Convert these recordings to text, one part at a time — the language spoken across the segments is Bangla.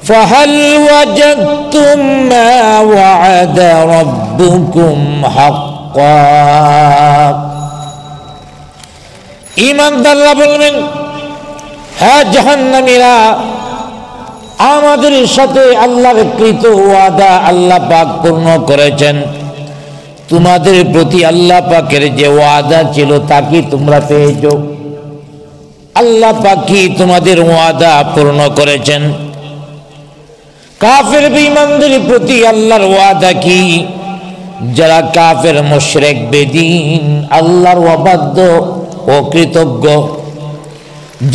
فهل وجدتم ما وعد ربكم حقا ঈমানদাররা বলবেন, হ্যাঁ জাহান্নামীরা, আমাদের সাথে আল্লাহর কৃত ওয়াদা আল্লাহ পাক পূর্ণ করেছেন। তোমাদের প্রতি আল্লাহ পাকের যে ওয়াদা ছিল তা কি তোমরা পেয়েছো? আল্লাহ পাক কি তোমাদের ওয়াদা পূর্ণ করেছেন? কাফের বেঈমানদের প্রতি আল্লাহর ওয়াদা কি? যারা কাফের মুশরিক বেদীন, আল্লাহর অবাধ্য ও কৃতজ্ঞ,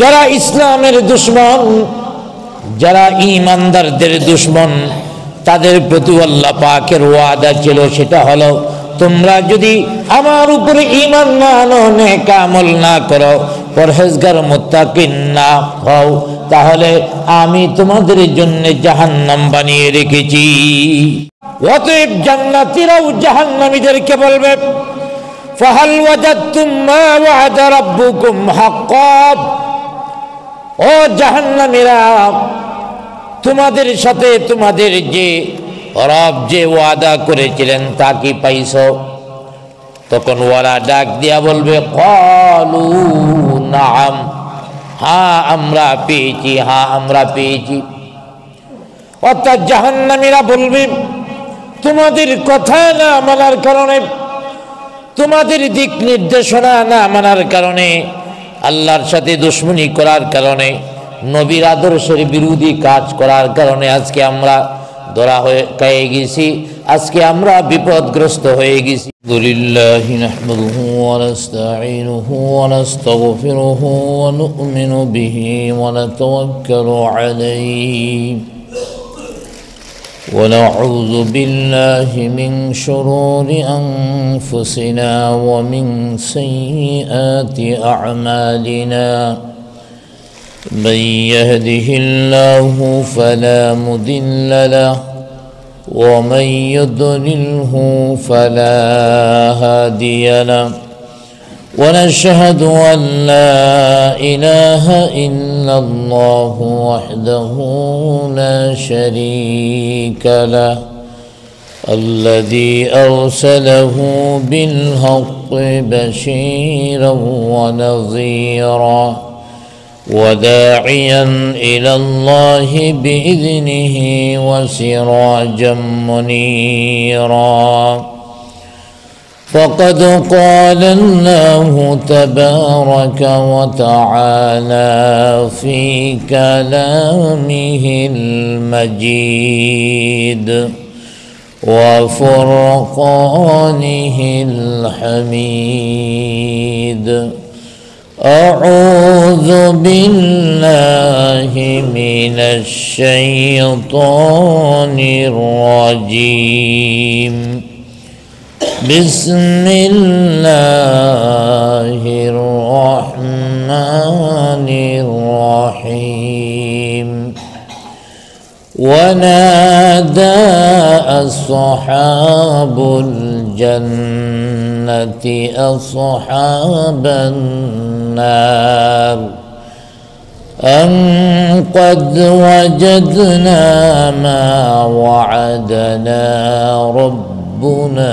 যারা ইসলামের দুশমন, যারা ঈমানদারদের দুশমন, তাদের প্রতি আল্লাহ পাকের ওয়াদা ছিল সেটা হলো, তোমরা যদি আমার উপরে ঈমান না আনো, নেক আমল না করো, পরহেজগার মুত্তাকিন না হও, তাহলে আমি তোমাদের জন্য জাহান্নাম বানিয়ে রেখেছি। অতএব জান্নাতীরাও জাহান্নামীদেরকে বলবে, ফাহাল ওয়াজাদতুম মা ওয়া'দা রাব্বুকুম হাক্কান, ও জাহান্নামীরা, তোমাদের সাথে তোমাদের যে রব যে ওয়াদা করেছিলেন তা কি পাইছো? তখন ওরা ডাক দিয়া বলবে, ক্বালু নাআম, হ্যাঁ আমরা পেয়েছি, হ্যাঁ আমরা পেয়েছি। অর্থাৎ জাহান্নামীরা বলবে, তোমাদের কথা না মানার কারণে, তোমাদের দিক নির্দেশনা না মানার কারণে, আল্লাহর সাথে দুশমনী করার কারণে, নবীর আদর্শের বিরোধী কাজ করার কারণে আজকে আমরা ধরা হয়ে গেছি, আজকে আমরা বিপদগ্রস্ত হয়ে গেছি। আলহামদুলিল্লাহি নাহমাদুহু ওয়া নাস্তাঈনুহু ওয়া নাস্তাগফিরুহু ওয়া নু'মিনু বিহি ওয়া নাতাওয়াক্কালু আলাইহি ওয়া নাউযু বিল্লাহি মিন শুরুরি আনফুসিনা ওয়া মিন সাইয়্যাতি আ'মালিনা। من يهده الله فلا مضل له ومن يضلله فلا هادي له ونشهد أن لا إله إلا الله وحده لا شريك له الذي أرسله بالحق بشيرا ونذيرا وداعيا إلى الله بإذنه وسراجا منيرا. فقد قال الله تبارك وتعالى في كلامه المجيد وفرقانه الحميد. أعوذ بالله من الشيطان الرجيم. بسم الله الرحمن الرحيم. ونادى أصحاب الجنة أصحاب النار أن قد وجدنا ما وعدنا ربنا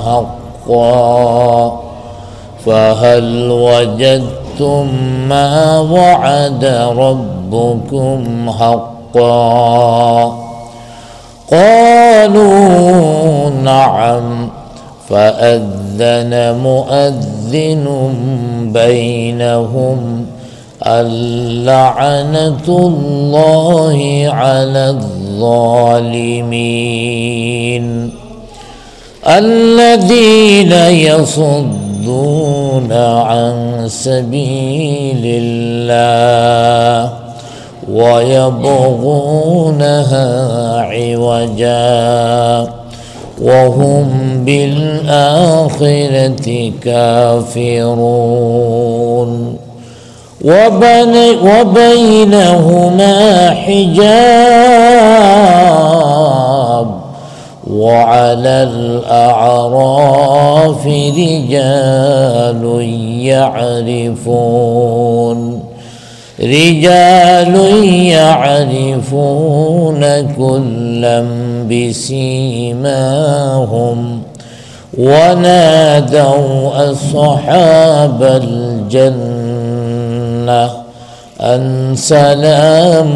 حقا فهل وجدتم ما وعد ربكم حقا؟ قالوا نعم. فأذن مؤذن بينهم اللعنة الله على الظالمين الذين يصدون عن سبيل الله ويبغونها عوجا وهم بالآخرة كافرون. وبينهما حجاب وعلى الأعراف رجال يعرفون رجال يعرفون كلا بسيماهم ونادوا أصحاب الجنة أن سلام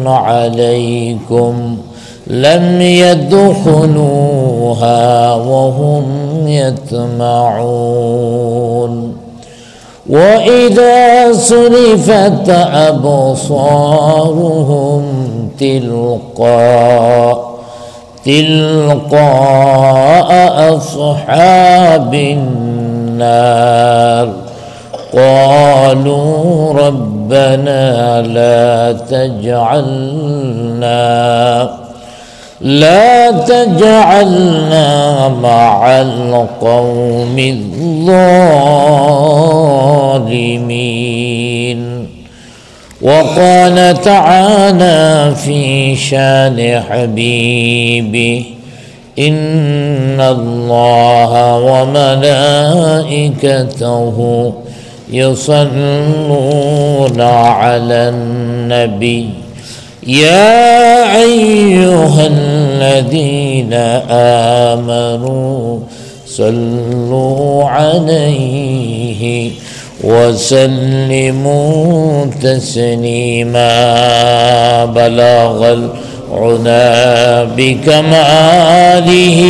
عليكم لم يدخلوها وهم يطمعون وإذا صرفت أبصارهم تلقاء أصحاب النار قالوا ربنا لا تجعلنا مع القوم الظالمين وقال تعالى في شان حبيبه إن الله وملائكته يصلون على النبي يا أيها الذين آمنوا صلوا عليه وسلموا تسليما بلغ العنا بكماله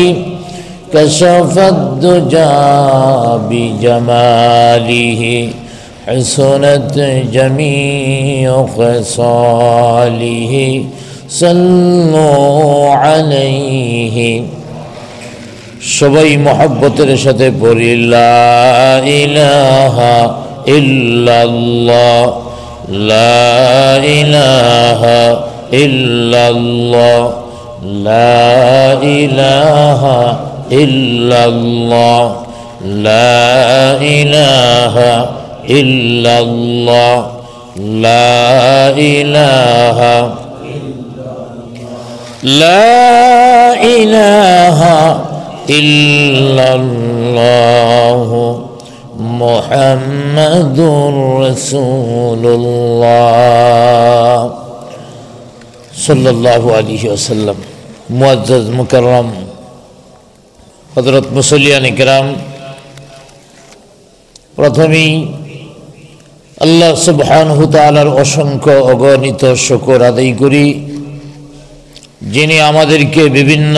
كشف الدجى بجماله حسنت جميع خصاله صلوا عليه সবাই মহব্বতের সাথে পড়ি লা ইলাহা ইল্লাল্লাহ লা ইলাহা ইল্লাল্লাহ লা ইলাহা ইল্লাল্লাহ লা ইলাহা ইল্লাল্লাহ লা ইলাহা ইল্লাল্লাহ মুহাম্মাদুর রাসূলুল্লাহ সাল্লাল্লাহু আলাইহি ওয়াসাল্লাম। মুআজ্জাজ মুকাররম হযরত মুসল্লিয়ান কিরাম, প্রথমেই আল্লাহ সুবহানাহু তাআলার অসংখ্য অগণিত শুকর আদায় করি, যিনি আমাদেরকে বিভিন্ন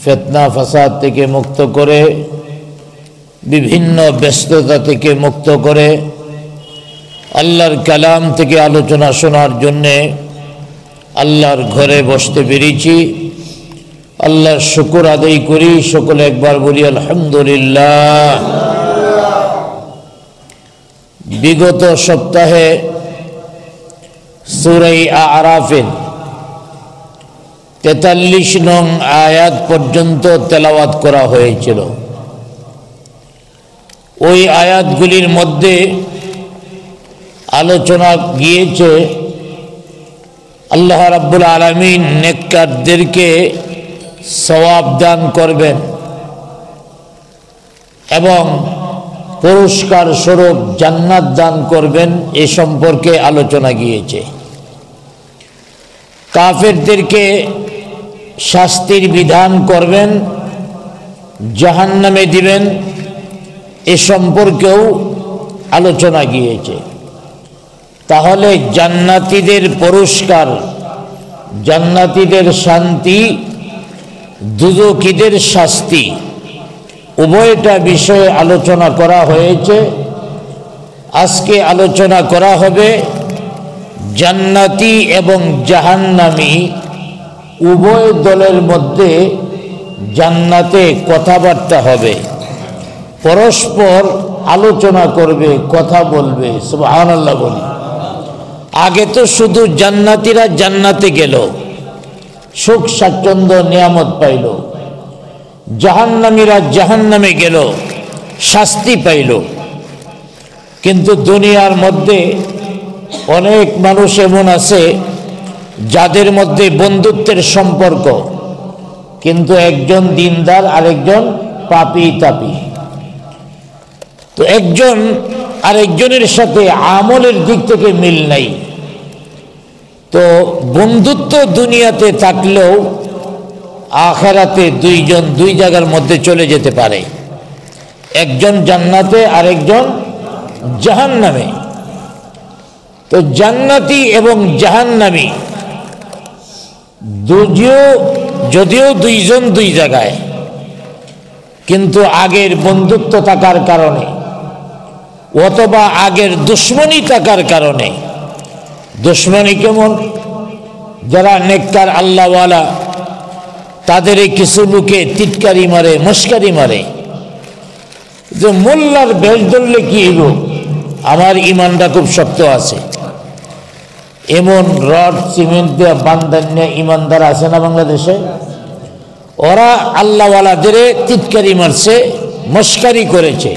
ফিতনা ফাসাদ থেকে মুক্ত করে, বিভিন্ন ব্যস্ততা থেকে মুক্ত করে আল্লাহর কালাম থেকে আলোচনা শোনার জন্যে আল্লাহর ঘরে বসতে পেরেছি। আল্লাহর শুকর আদায় করি, সকলে একবার বলি আলহামদুলিল্লাহ। বিগত সপ্তাহে সূরা আরাফের 43 নং আয়াত পর্যন্ত তেলাওয়াত করা হয়েছিল। ওই আয়াতগুলির মধ্যে আলোচনা গিয়েছে আল্লাহ রাব্বুল আলামিন নেককারদেরকে সওয়াব দান করবেন এবং পুরস্কার স্বরূপ জান্নাত দান করবেন, এ সম্পর্কে আলোচনা গিয়েছে। কাফেরদেরকে শাস্তির বিধান করবেন, জাহান্নামে দিবেন, এ সম্পর্কেও আলোচনা গিয়েছে। তাহলে জান্নাতীদের পুরস্কার, জান্নাতীদের শান্তি, দুজকিদের শাস্তি, উভয়টা বিষয়ে আলোচনা করা হয়েছে। আজকে আলোচনা করা হবে জান্নাতি এবং জাহান্নামী উভয় দলের মধ্যে জান্নাতে কথাবার্তা হবে, পরস্পর আলোচনা করবে, কথা বলবে। সুবহানাল্লাহ বলি। আগে তো শুধু জান্নাতীরা জান্নাতে গেল, সুখ স্বাচ্ছন্দ্য নিয়ামত পাইল, জাহান্নামীরা জাহান্নামে গেল, শাস্তি পাইল। কিন্তু দুনিয়ার মধ্যে অনেক মানুষ এমন আছে যাদের মধ্যে বন্ধুত্বের সম্পর্ক, কিন্তু একজন দিনদার আরেকজন পাপী তাপী। তো একজন আরেকজনের সাথে আমলের দিক থেকে মিল নাই। তো বন্ধুত্ব দুনিয়াতে থাকলেও আখিরাতে দুইজন দুই জায়গার মধ্যে চলে যেতে পারে, একজন জান্নাতে আরেকজন জাহান্নামে। তো জান্নাতি এবং জাহান্নামী যদিও দুইজন দুই জায়গায়, কিন্তু আগের বন্ধুত্ব থাকার কারণে অথবা আগের দুশ্মনী থাকার কারণে, দুশ্মনী কেমন, যারা নেককার আল্লাহওয়ালা তাদের কিছু লোকে টিটকারি মারে, মস্কারি মারে, যে মোল্লার বেশ ধরলে কি হইব, আমার ইমানটা খুব শক্ত আছে। এমন রড সিমেন্ট দিয়ে বান্ধান নিয়ে ইমানদার আছে না বাংলাদেশে? ওরা আল্লাহওয়ালাদের টিটকারি মারছে, মস্কারি করেছে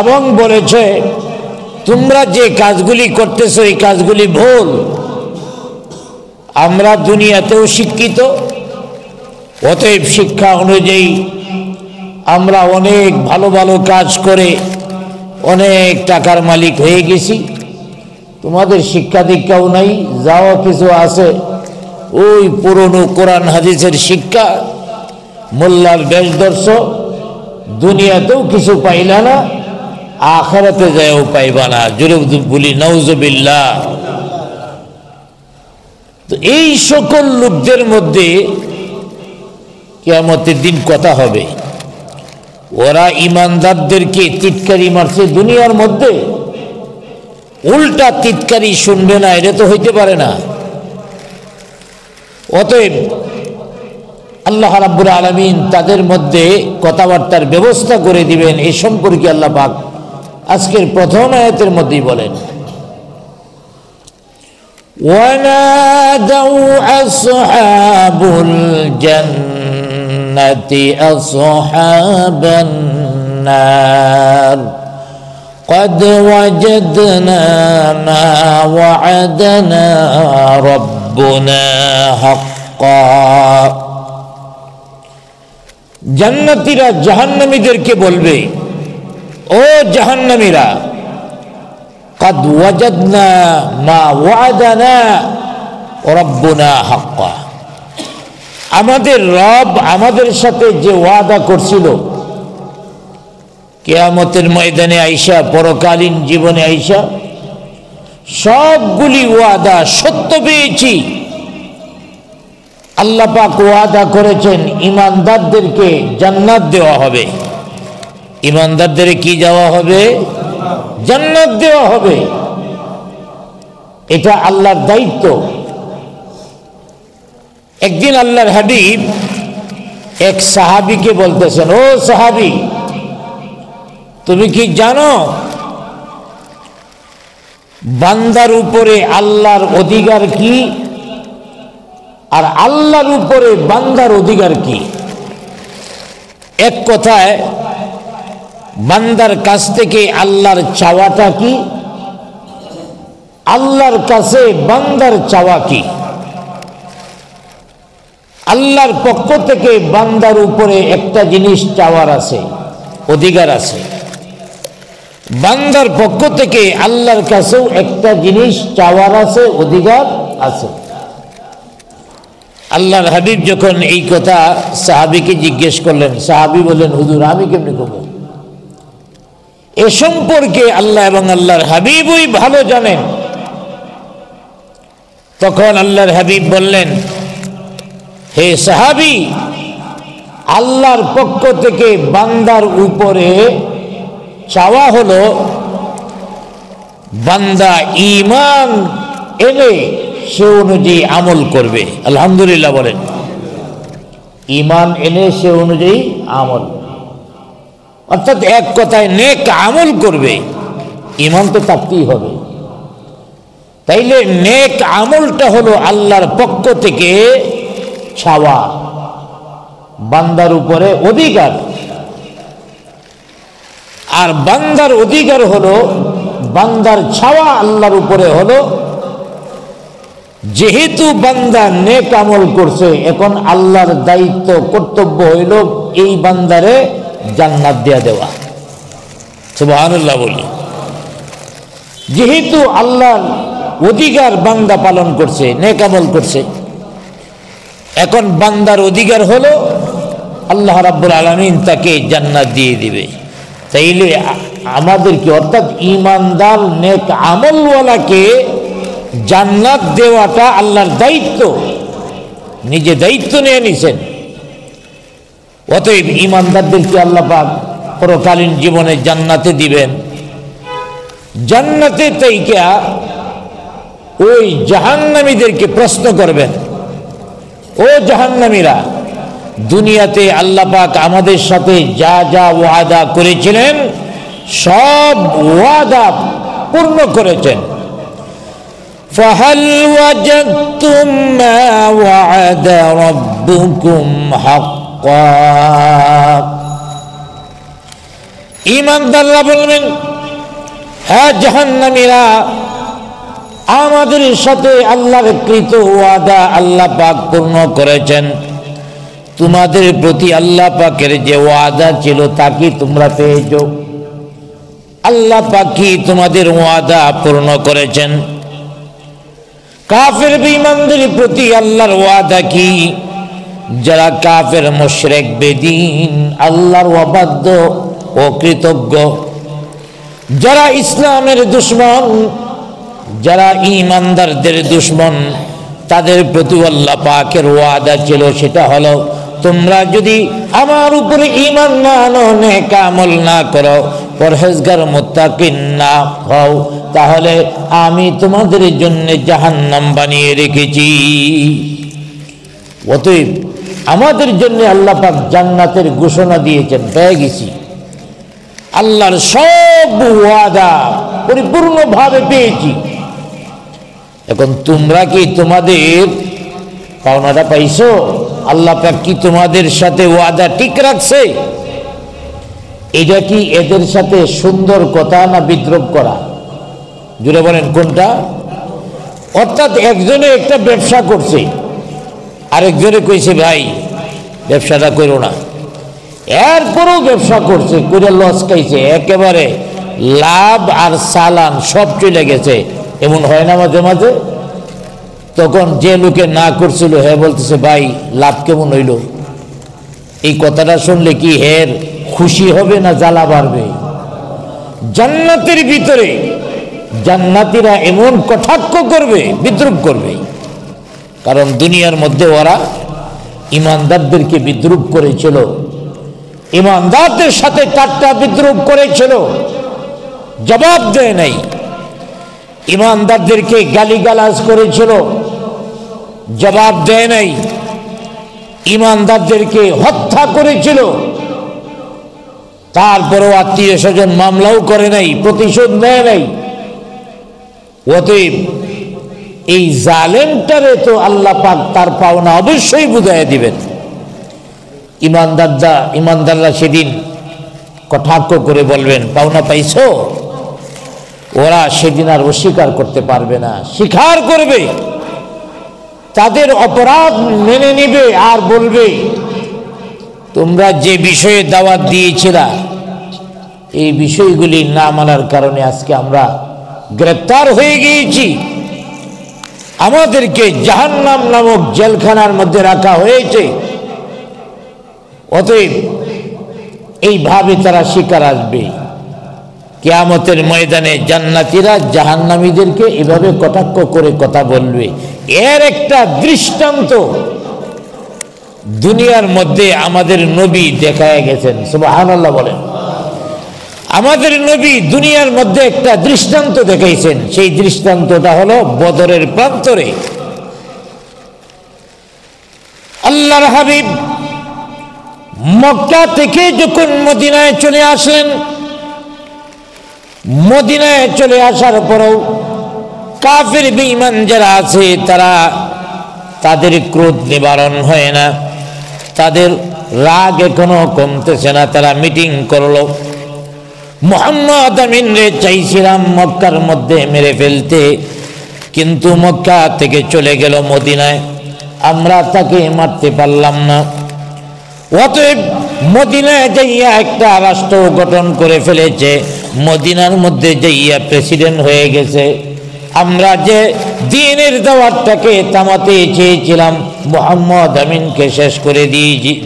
এবং বলেছে তোমরা যে কাজগুলি করতেছো এই কাজগুলি ভুল। আমরা দুনিয়াতেও শিক্ষিত, অতএব শিক্ষা অনুযায়ী আমরা অনেক ভালো ভালো কাজ করে অনেক টাকার মালিক হয়ে গেছি। তোমাদের শিক্ষা দীক্ষাও নাই, যাও কিছু আছে ওই পুরনো কোরআন হাদিসের শিক্ষা, মোল্লার বেশ দর্শক, দুনিয়াতেও কিছু পাইলা না, আখিরাতে যায়ও পাইবা না। জোরে বলি নাউজুবিল্লাহ। তো এই সকল লোকদের মধ্যে কিয়ামতের দিন কথা হবে। ওরা ইমানদারদেরকে টিটকারি মারছে দুনিয়ার মধ্যে, উল্টা টিটকারি শুনবে না, এটা তো হইতে পারে না। অতএব আল্লাহ রাব্বুল আলামিন তাদের মধ্যে কথাবার্তার ব্যবস্থা করে দিবেন, এই সম্পর্কে আল্লাহ পাক আজকের প্রথম আয়াতের মধ্যেই বলেন, ওয়ানাদাউ আসহাবুল জান্নাতি আসহাবান নার قد وجدنا ما وعدنا ربنا حقا। জান্নাতীরা জাহান্নামীদেরকে বলবে, ও জাহান্নামীরা, قد وجدنا ما وعدنا ربنا حقا, আমাদের রব আমাদের সাথে যে ওয়াদা করছিল কিয়ামতের ময়দানে আইসা, পরকালীন জীবনে আইসা সবগুলি ওয়াদা সত্য পেয়েছি। আল্লাহ পাক ওয়াদা করেছেন ইমানদারদেরকে জান্নাত দেওয়া হবে। ইমানদারদের কি দেওয়া হবে? জান্নাত দেওয়া হবে। এটা আল্লাহর দায়িত্ব। একদিন আল্লাহর হাবিব এক সাহাবীকে বলতেছেন, ও সাহাবী, তুমি কি জানো বান্দার উপরে আল্লাহর অধিকার কি আর আল্লাহর উপরে বান্দার অধিকার কি? এক কথায় বান্দার কাছ থেকে আল্লাহর চাওয়াটা কি, আল্লাহর কাছে বান্দার চাওয়া কি? আল্লাহর পক্ষ থেকে বান্দার উপরে একটা জিনিস চাওয়ার আছে, অধিকার আছে। বান্দার পক্ষ থেকে আল্লাহর কাছেও একটা জিনিস চাওয়ার আছে, অধিকার আছে। আল্লাহর হাবিব যখন এই কথা সাহাবীকে জিজ্ঞেস করলেন, সাহাবী বললেন, হুজুর আমি কেমনি করব? এ সম্পর্কে আল্লাহ এবং আল্লাহর হাবিবই ভালো জানেন। তখন আল্লাহর হাবিব বললেন, হে সাহাবী, আল্লাহর পক্ষ থেকে বান্দার উপরে চাওয়া হলো বান্দা ঈমান এনে সে অনুযায়ী আমল করবে। আলহামদুলিল্লাহ বলেন। ঈমান এনে সে অনুযায়ী আমল, অর্থাৎ এক কথায় নেক আমল করবে। ঈমান তো থাকতেই হবে। তাইলে নেক আমলটা হলো আল্লাহর পক্ষ থেকে চাওয়া, বান্দার উপরে অধিকার। আর বান্দার অধিকার হলো, বান্দার ছাওয়া আল্লাহর উপরে হলো, যেহেতু বান্দা নেক আমল করছে, এখন আল্লাহর দায়িত্ব কর্তব্য হইল এই বান্দারে জান্নাত দিয়া দেওয়া। সুবহানাল্লাহ বলি। যেহেতু আল্লাহর অধিকার বান্দা পালন করছে, নেক আমল করছে, এখন বান্দার অধিকার হলো আল্লাহ রাব্বুল আলামিন তাকে জান্নাত দিয়ে দিবে। তাইলে আমাদেরকে অর্থাৎ ঈমানদার নেক আমলওয়ালাকে জান্নাত দেওয়াটা আল্লাহর দায়িত্ব, নিজে দায়িত্ব নিয়ে নিছেন। অতএব ঈমানদারদেরকে আল্লাহ পাক পরকালীন জীবনে জান্নাতে দিবেন। জান্নাতে তাইকা ওই জাহান্নামীদেরকে প্রশ্ন করবেন, ও জাহান্নামীরা, দুনিয়াতে আল্লাহ পাক আমাদের সাথে যা যা ওয়াদা করেছিলেন সব ওয়াদা পূর্ণ করেছেন। ফাহাল ওয়াজাদতুম মা ওয়া'আদা রাব্বুকুম হাক্কা। ঈমানদাররা বলবেন, হ্যাঁ জাহান্নামীরা, আমাদের সাথে আল্লাহর কৃত ওয়াদা আল্লাহ পাক পূর্ণ করেছেন। তোমাদের প্রতি আল্লাহ পাকের যে ওয়াদা ছিল তা কি তোমরা পেয়েছো? আল্লাহ পাক কি তোমাদের ওয়াদা পূর্ণ করেছেন? কাফের বেঈমানদের প্রতি আল্লাহর ওয়াদা কি? যারা কাফের মুশরিক বেদীন, আল্লাহর অবাধ্য ও কৃতজ্ঞ, যারা ইসলামের দুশমন, যারা ঈমানদারদের দুশমন, তাদের প্রতি আল্লাহ পাকের ওয়াদা ছিল সেটা হলো, তোমরা যদি আমার উপরে ঈমান না আনো, নেক আমল না করো, পরহেজগার মুত্তাকিন না হও, তাহলে আমি তোমাদের জন্য জাহান্নাম বানিয়ে রেখেছি। অতএব আমাদের জন্য আল্লাহ পাক জান্নাতের ঘোষণা দিয়েছেন, পেয়ে গেছি। আল্লাহর সব ওয়াদা পরিপূর্ণভাবে পেয়েছি। এখন তোমরা কি তোমাদের পাওনাটা পাইছো? আল্লাহ পাক কি তোমাদের সাথে ওয়াদা ঠিক রাখছে? এটা কি এদের সাথে সুন্দর কথা না বিদ্রোহ করা? জুড়ে বলেন কোনটা? অর্থাৎ একজনে একটা ব্যবসা করছে, আরেকজনে কইছে ভাই ব্যবসাটা করো না, এরপরও ব্যবসা করছে, করে লস খাইছে, একেবারে লাভ আর চালান সব চলে গেছে। এমন হয় না মাঝে মাঝে? তখন যে লোকে না করছিল হ্যাঁ বলতেছে, ভাই লাভ কেমন হইল? এই কথাটা শুনলে কি হের খুশি হবে না জ্বালা বাড়বে? জান্নাতের ভিতরে জান্নাতীরা এমন কটাক্ষ করবে, বিদ্রুপ করবে, কারণ দুনিয়ার মধ্যে ওরা ঈমানদারদেরকে বিদ্রুপ করেছিল, ঈমানদারদের সাথে ঠাট্টা বিদ্রুপ করেছিল, জবাব দেয় নাই। ঈমানদারদেরকে গালিগালাজ করেছিল, জবাব দেয় নাই। ঈমানদারদেরকে হত্যা করেছিল, তারপরেও আত্মীয় স্বজন মামলাও করে নাই, প্রতিশোধ নেয় নাই। অতএব এই জালেমটারে তো আল্লাহ পাক তার পাওনা অবশ্যই বুঝাইয়া দিবেন। ঈমানদাররা সেদিন কটাক্ষ করে বলবেন, পাওনা পাইছো? ওরা সেদিন আর অস্বীকার করতে পারবে না, স্বীকার করবে, তাদের অপরাধ মেনে নিবে আর বলবে, তোমরা যে বিষয়ে দাওয়াত দিয়েছিলা এই বিষয়গুলি না মানার কারণে আজকে আমরা গ্রেফতার হয়ে গিয়েছি, আমাদেরকে জাহান্নাম নামক জেলখানার মধ্যে রাখা হয়েছে। অতএব এইভাবে তারা শিকার আসবে। কিয়ামতের ময়দানে জান্নাতীরা জাহান্নামীদেরকে এভাবে কটাক্ষ করে কথা বলবে। এর একটা দৃষ্টান্ত দুনিয়ার মধ্যে আমাদের নবী দেখায় গেছেন, সুবহানাল্লাহ বলেন। আমাদের নবী দুনিয়ার মধ্যে একটা দৃষ্টান্ত দেখাইছেন, সেই দৃষ্টান্তটা হলো বদরের প্রান্তরে আল্লাহর হাবিব মক্কা থেকে যখন মদিনায় চলে আসলেন, মদিনায় চলে আসার পরেও কাফের বেঈমান যারা আছে তাদের ক্রোধ নিবারণ হয় না, তাদের রাগ এখনো কমতেছে না। তারা মিটিং করলো, মুহাম্মদ আমিনরে চাইছিলাম মক্কার মধ্যে মেরে ফেলতে, কিন্তু মক্কা থেকে চলে গেল মদিনায়, আমরা তাকে মারতে পারলাম না। অতএব মদিনায় যাইয়া একটা রাষ্ট্র গঠন করে ফেলেছে, মদিনার মধ্যে যাইয়া প্রেসিডেন্ট হয়ে গেছে। আমরা যে দ্বীনের দাওয়াতটাকে থামাতে চেয়েছিলাম, মুহাম্মদ আমিনকে শেষ করে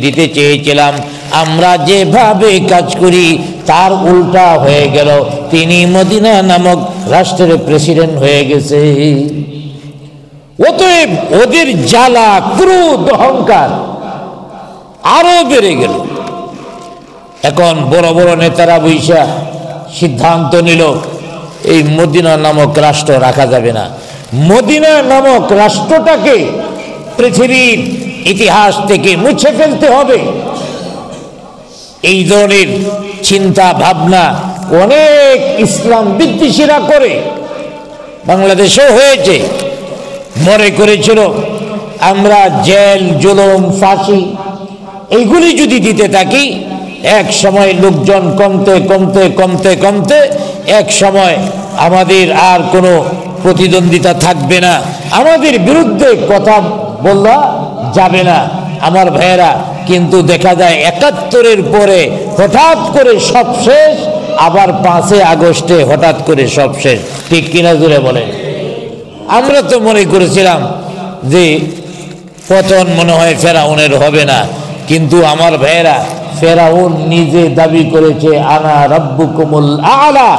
দিতে চেয়েছিলাম, আমরা যেভাবে কাজ করি তার উল্টা হয়ে গেল। তিনি মদিনা নামক রাষ্ট্রের প্রেসিডেন্ট হয়ে গেছে। অতএব ওদের জ্বালা, ক্রোধ, অহংকার আরো বেড়ে গেল। এখন বড় বড় নেতারা বৈশা সিদ্ধান্ত নিল এই মদিনা নামক রাষ্ট্র রাখা যাবে না, মদিনা নামক রাষ্ট্রটাকে পৃথিবীর ইতিহাস থেকে মুছে ফেলতে হবে। এই ধরনের চিন্তা ভাবনা অনেক ইসলাম বিদ্বেষীরা করে, বাংলাদেশেও হয়েছে। মনে করেছিল আমরা জেল, জুলুম, ফাঁসি এইগুলি যদি দিতে থাকি, এক সময় লোকজন কমতে কমতে কমতে কমতে এক সময় আমাদের আর কোনো প্রতিদ্বন্দ্বিতা থাকবে না, আমাদের বিরুদ্ধে কথা বলা যাবে না। আমার ভাইয়েরা, কিন্তু দেখা যায় ৭১-এর পরে হঠাৎ করে সব শেষ, আবার ৫ই আগস্টে হঠাৎ করে সব শেষ। ঠিক কিনা জুড়ে বলেন? আমরা তো মনে করেছিলাম যে পতন মনে হয় ফেরাউনের হবে না, কিন্তু আমার ভাইয়েরা, ফেরাউন নিজে দাবি করেছে আনা রাব্বুকুমুল আলা,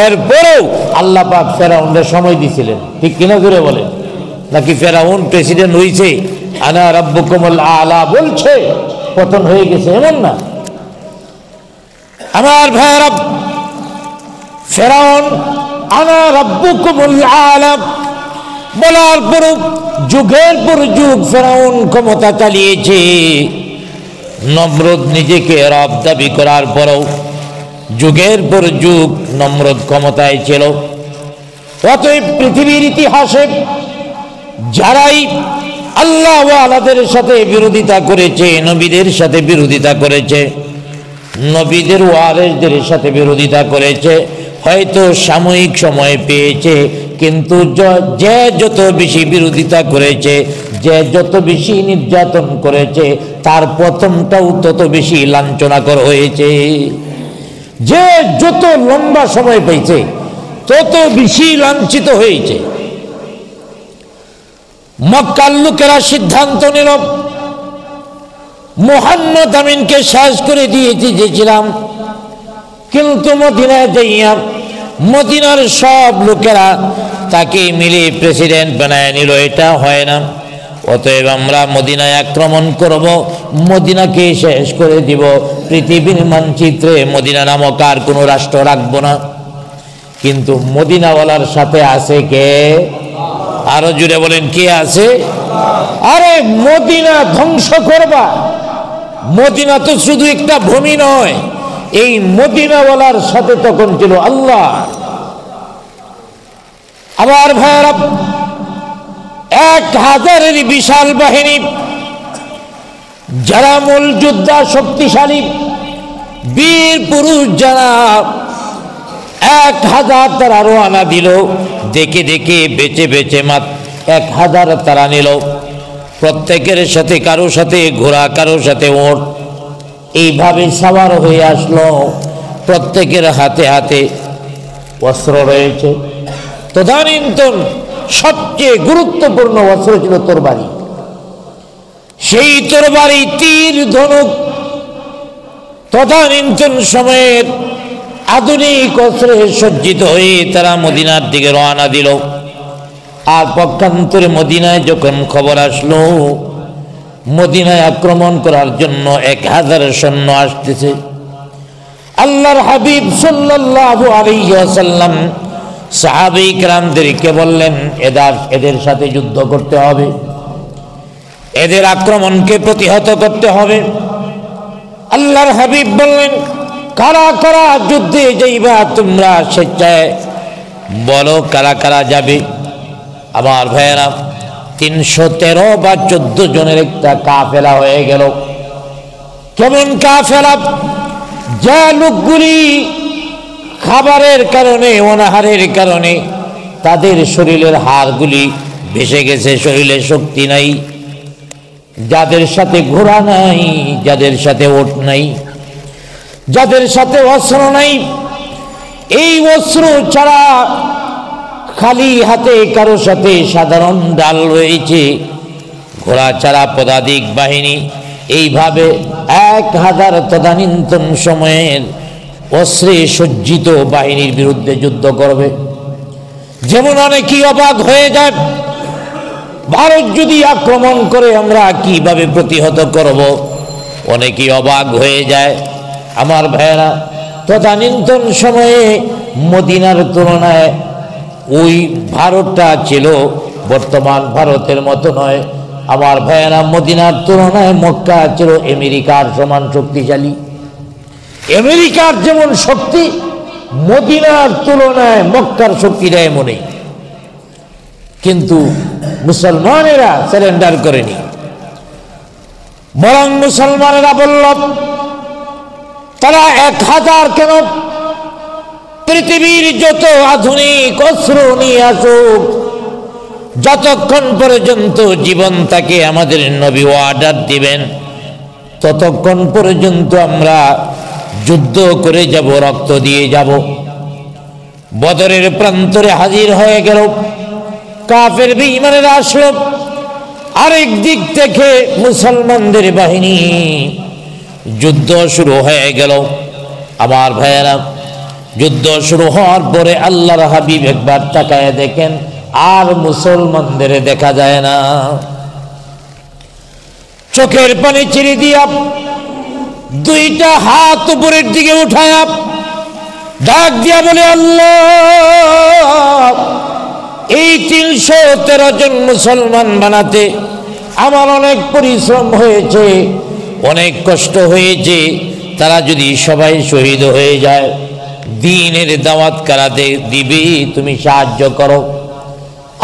এরপরেও আল্লাহ পাক ফেরাউনের সময় দিয়েছিলেন। ঠিক কিনা জুড়ে বলেন? নাকি ফেরাউন প্রেসিডেন্ট হয়েছে আনা রাব্বুকুমুল আলা বলছে পতন হয়ে গেছে, এমন না। আমার ভাইয়েরা, ফেরাউন আনা রাব্বুকুমুল আলা বলার পর যুগের পর যুগ ফেরাউন ক্ষমতা চালিয়েছে। নমরুদ নিজেকে রব দাবি করার পরও যুগের পর যুগ নমরুদ ক্ষমতায় ছিল। অতএব পৃথিবীর ইতিহাসে যারাই আল্লাহ ওয়ালাদের সাথে বিরোধিতা করেছে, নবীদের সাথে বিরোধিতা করেছে, নবীদের ওয়ারিসদের সাথে বিরোধিতা করেছে, হয়তো সাময়িক সময় পেয়েছে, কিন্তু যে যত বেশি বিরোধিতা করেছে, যে যত বেশি নির্যাতন করেছে, তার পতনটাও তত বেশি লাঞ্ছনাকর হয়েছে। যে যত লম্বা সময় পেয়েছে তত বেশি লাঞ্ছিত হয়েছে। মক্কার লোকেরা সিদ্ধান্ত নিল মুহাম্মদ আমিনকে শেষ করে দিয়েছিলাম, কিন্তু মদিনায় যাইয়া মদিনার সব লোকেরা তাকে মিলে প্রেসিডেন্ট বানায় নিল। এটা হয় না। অতএব আমরা মদিনায় আক্রমণ করব, মদিনাকে শেষ করে দিব, পৃথিবীর মানচিত্রে মদিনা নামক আর কোনো রাষ্ট্র রাখবো না। কিন্তু মদিনাওয়ালার সাথে আছে কে? আরো জুড়ে বলেন, কে আছে? আরে মদিনা ধ্বংস করবা, মদিনা তো শুধু একটা ভূমি নয়, এই মদিনাওয়ালার সাথে তখন ছিল আল্লাহ। আমার ভাইয়েরা, ১,০০০-এর বিশাল বাহিনী, যারা মূল যোদ্ধা, শক্তিশালী বীর পুরুষ, যারা ১,০০০ তারা রওনা দিল। দেখে দেখে বেছে বেছে মাত্র ১,০০০ তারা নিল। প্রত্যেকের সাথে, কারো সাথে ঘোড়া, কারো সাথে ওট, এইভাবে সাওয়ার হয়ে আসলো। প্রত্যেকের হাতে হাতে অস্ত্র রয়েছে। তদানীন্তন সবচেয়ে গুরুত্বপূর্ণ অস্ত্র ছিল তরবারি। সেই তরবারি, তীর, ধনুক তদানীন্তন সময়ের আধুনিক অস্ত্রে সজ্জিত হয়ে তারা মদিনার দিকে রওনা দিল। আর পক্ষান্তরে মদিনায় যখন খবর আসলো মদিনায় আক্রমণ করার জন্য ১,০০০ সৈন্য আসতেছে, আল্লাহর হাবিব সাল্লাল্লাহু আলাইহি ওয়াসাল্লাম সাহাবায়ে কেরামদেরকে বললেন, এদের সাথে যুদ্ধ করতে হবে, এদের আক্রমণকে প্রতিহত করতে হবে। আল্লাহর হাবিব বললেন, কারা কারা যুদ্ধে যাইবা তোমরা? স্বেচ্ছায় বলো কারা কারা যাবে। আমার ভাইয়েরা, ৩১৩ বা ১৪ জনের একটা কাফেলা হয়ে গেল। কেমন কাফেলা? যে লোকগুলি খাবারের কারণে, অনাহারের কারণে তাদের শরীরের হাড়গুলি ভেসে গেছে, শরীরে শক্তি নাই, যাদের সাথে ঘোড়া নাই, যাদের সাথে ওট নাই, যাদের সাথে অস্ত্র নাই, এই অস্ত্র ছাড়া খালি হাতে কারো সাথে সাধারণ ডাল রয়েছে, ঘোড়া ছাড়া পদাতিক বাহিনী, এইভাবে 1000 তদানীন্তন সময়ের অস্ত্রে সজ্জিত বাহিনীর বিরুদ্ধে যুদ্ধ করবে। যেমন অনেকেই অবাক হয়ে যায়, ভারত যদি আক্রমণ করে আমরা কিভাবে প্রতিহত করব। অনেকেই অবাক হয়ে যায়। আমার ভাইয়েরা, তদানীন্তন সময়ে মদিনার তুলনায় ওই ভারতটা ছিল বর্তমান ভারতের মতো নয়। আমার ভাইয়েরা, মদিনার তুলনায় মক্কা ছিল আমেরিকার সমান শক্তিশালী। আমেরিকার যেমন শক্তি, মদিনার তুলনায় মক্কার শক্তিটা এমনই। কিন্তু মুসলমানেরা সারেন্ডার করেনি, বরং মুসলমানেরা বলল তারা 1000 কেন, পৃথিবীর যত আধুনিক অস্ত্র নিয়ে আসুক, যতক্ষণ পর্যন্ত জীবন থাকে আমাদের নবী অর্ডার দিবেন, ততক্ষণ পর্যন্ত আমরা যুদ্ধ করে যাব, রক্ত দিয়ে যাব। বদরের প্রান্তরে হাজির হয়ে গেল কাফের বেঈমানেরা আসলো। আরেক দিক থেকে মুসলমানদের বাহিনী, যুদ্ধ শুরু হয়ে গেল। আমার ভাইয়েরা, যুদ্ধ শুরু হওয়ার পরে আল্লাহর হাবিব একবার তাকায় দেখেন, আর মুসলমানদের দেখা যায় না। চোখের পানি ছেড়ে দিয়া 2টা হাত উপরের দিকে উঠায়া ডাক দিয়া বলে, আল্লাহ, এই 313 জন মুসলমান বানাতে আমার অনেক পরিশ্রম হয়েছে, অনেক কষ্ট হয়েছে। তারা যদি সবাই শহীদ হয়ে যায়, দ্বীনের দাওয়াত কারাতে দিবি, তুমি সাহায্য করো।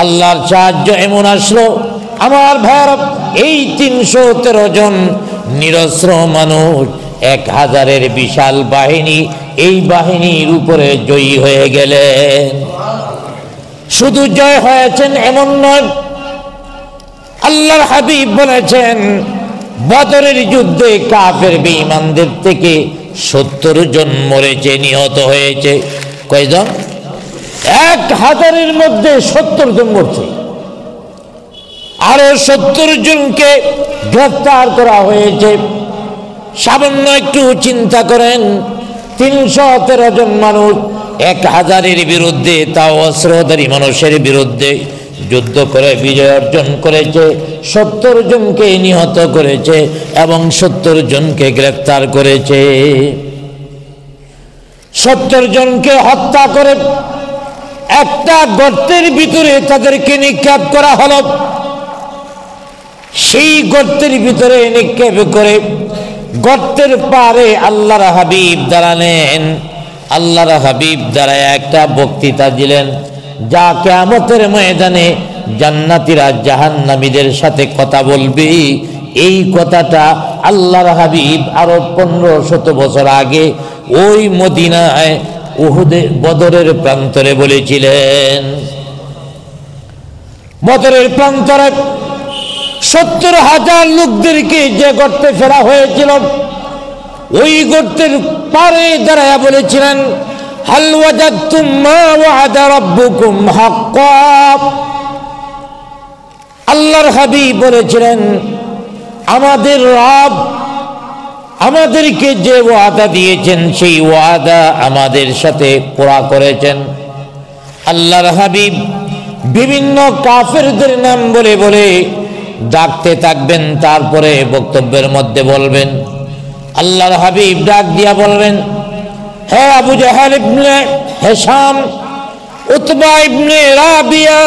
আল্লাহর সাহায্য এমন আসলো, আমার ভাইয়েরা, এই 313 জন নিরস্ত্র মানুষ 1000-এর বিশাল বাহিনী, এই বাহিনীর উপরে জয়ী হয়ে গেলেন। শুধু জয় হয়েছেন এমন নয়, আল্লাহর হাবিব বলেছেন বদরের যুদ্ধে কাফের বেঈমানদের থেকে 70 জন মরেছে, নিহত হয়েছে। কয়জন? 1000-এর মধ্যে 70 জন মরছে, আরো 70 জনকে গ্রেফতার করা হয়েছে। সামান্য একটু চিন্তা করেন, 313 জন মানুষ 1000-এর বিরুদ্ধে, তাও অস্ত্রধারী মানুষের বিরুদ্ধে যুদ্ধ করে বিজয় অর্জন করেছে, 70 জনকে নিহত করেছে এবং 70 জনকে গ্রেফতার করেছে। 70 জনকে হত্যা করে একটা গর্তের ভিতরে তাদেরকে নিক্ষেপ করা হলো। সেই গর্তের ভিতরে নিক্ষেপ করে গর্তের পারে আল্লাহর হাবিব দাঁড়ালেন। আল্লাহর হাবিব দাঁড়ায় একটা বক্তৃতা দিলেন, যা কিয়ামতের ময়দানে জান্নাতীরা জাহান্নামীদের সাথে কথা বলবে। এই কথাটা আল্লাহর হাবিব আরো 1500 বছর আগে ওই মদিনায় উহুদে বদরের প্রান্তরে বলেছিলেন। বদরের প্রান্তরে 70,000 লোকদেরকে যে গর্তে ফেরা হয়েছিল, ওই গর্তের পারে দাঁড়ায়া বলেছিলেন, হাল ওয়াজাদতুম মা ওয়া'আদা রাব্বুকুম হাক্কান। আল্লাহর হাবিব বলেছিলেন, আমাদের রব আমাদেরকে যে ওয়াদা দিয়েছেন সেই ওয়াদা আমাদের সাথে পুরা করেছেন। আল্লাহর হাবিব বিভিন্ন কাফেরদের নাম বলে বলে ডাকতে থাকবেন, তারপরে বক্তব্যের মধ্যে বলবেন। আল্লাহর হাবিব ডাক দিয়া বলবেন, হে আবু জাহেল ইবনে হিশাম, উতবা ইবনে রাবিয়া,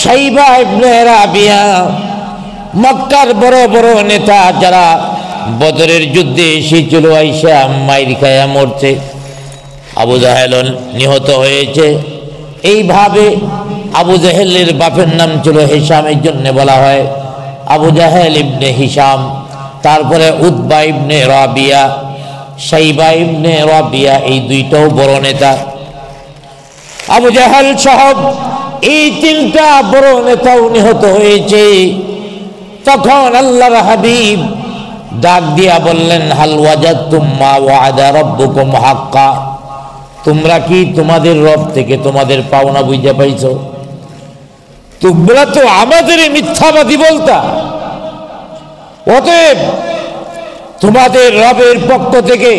শাইবা ইবনে রাবিয়া, মক্কার বড় বড় নেতা যারা বদরের যুদ্ধে এসেছিল, আইসা মাইর খায়া মরছে, আবু জাহেল নিহত হয়েছে। এইভাবে আবু জাহেলের বাপের নাম ছিল হিশাম, এই জন্য বলা হয় আবু জাহেল ইবনে হিশাম। তারপরে উতবা ইবনে রাবিয়া, শাইবা ইবনে রাবিয়া, এই দুইটাও বড় নেতা। আবু জাহেল সহ এই 3টা বড় নেতাও নিহত হয়েছে। তখন আল্লাহর হাবিব ডাক দিয়া বললেন, হাল ওয়াজাদতুম মা ওয়া'আদা রাব্বুকুম হাক্কা। তোমরা কি তোমাদের রব থেকে তোমাদের পাওনা বুঝে পাইছো? তোমরা তো আমাদের মিথ্যাবাদী বলতা। অতএব তোমাদের রবের পক্ষ থেকে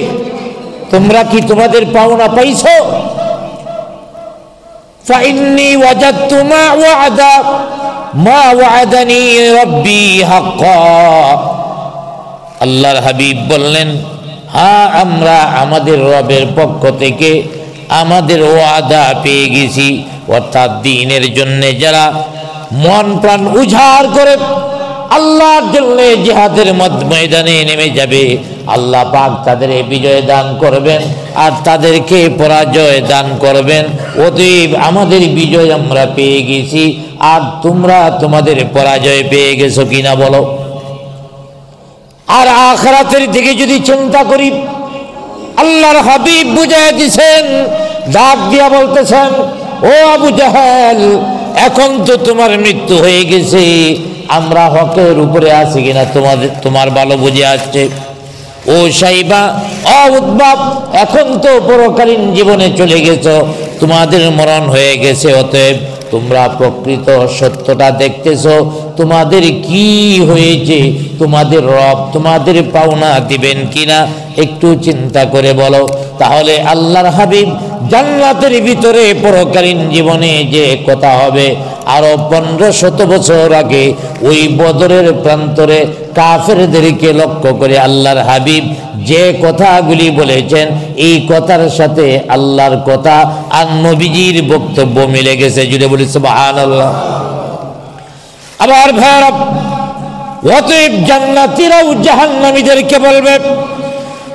তোমরা কি তোমাদের পাওনা পাইছো? ফাইন্নী ওয়াজাদতু মা ওয়া'আদানি রাব্বি হাক্কা। আল্লাহর হাবিব বললেন, হ্যাঁ, আমরা আমাদের রবের পক্ষ থেকে আমাদের ওয়াদা পেয়ে গেছি। অর্থাৎ দ্বীনের জন্য যারা মন প্রাণ উজাড় করে আল্লাহর জন্য জিহাদের ময়দানে নেমে যাবে, আল্লাহ পাক তাদের বিজয় দান করবেন আর তাদেরকে পরাজয় দান করবেন। অতএব আমাদের বিজয় আমরা পেয়ে গেছি, আর তোমরা তোমাদের পরাজয় পেয়ে গেছো কিনা বলো। আর আখিরাতের দিকে যদি চিন্তা করি, আল্লাহর হাবিব বুঝাই দিছেন, ডাক দিয়া বলতেছেন, ও আবু জাহেল, এখন তো তোমার মৃত্যু হয়ে গেছে, আমরা হকের উপরে আছি কিনা তোমার ভালো বুঝে আসছে। ও সাইবা, ও উতবা, এখন তো পরকালীন জীবনে চলে গেছো, তোমাদের মরণ হয়ে গেছে। অতএব তোমরা প্রকৃত সত্যটা দেখতেছো, তোমাদের কি হয়েছে, তোমাদের রব তোমাদের পাওনা দিবেন কিনা একটু চিন্তা করে বলো। তাহলে আল্লাহর হাবিব জান্নাতের ভিতরে পরকালীন জীবনে যে কথা হবে, আরো 1500 বছর আগে ওই বদরের প্রান্তরে কাফেরদেরকে লক্ষ্য করে আল্লাহর হাবিব যে কথাগুলি বলেছেন, এই কথার সাথে আল্লাহর কথা আর নবীজির বক্তব্য মিলে গেছে। জুড়ে বলি সুবহানাল্লাহ। আবার ভাইরা, অতএব জান্নাতীরাও জাহান্নামীদেরকে বলবে,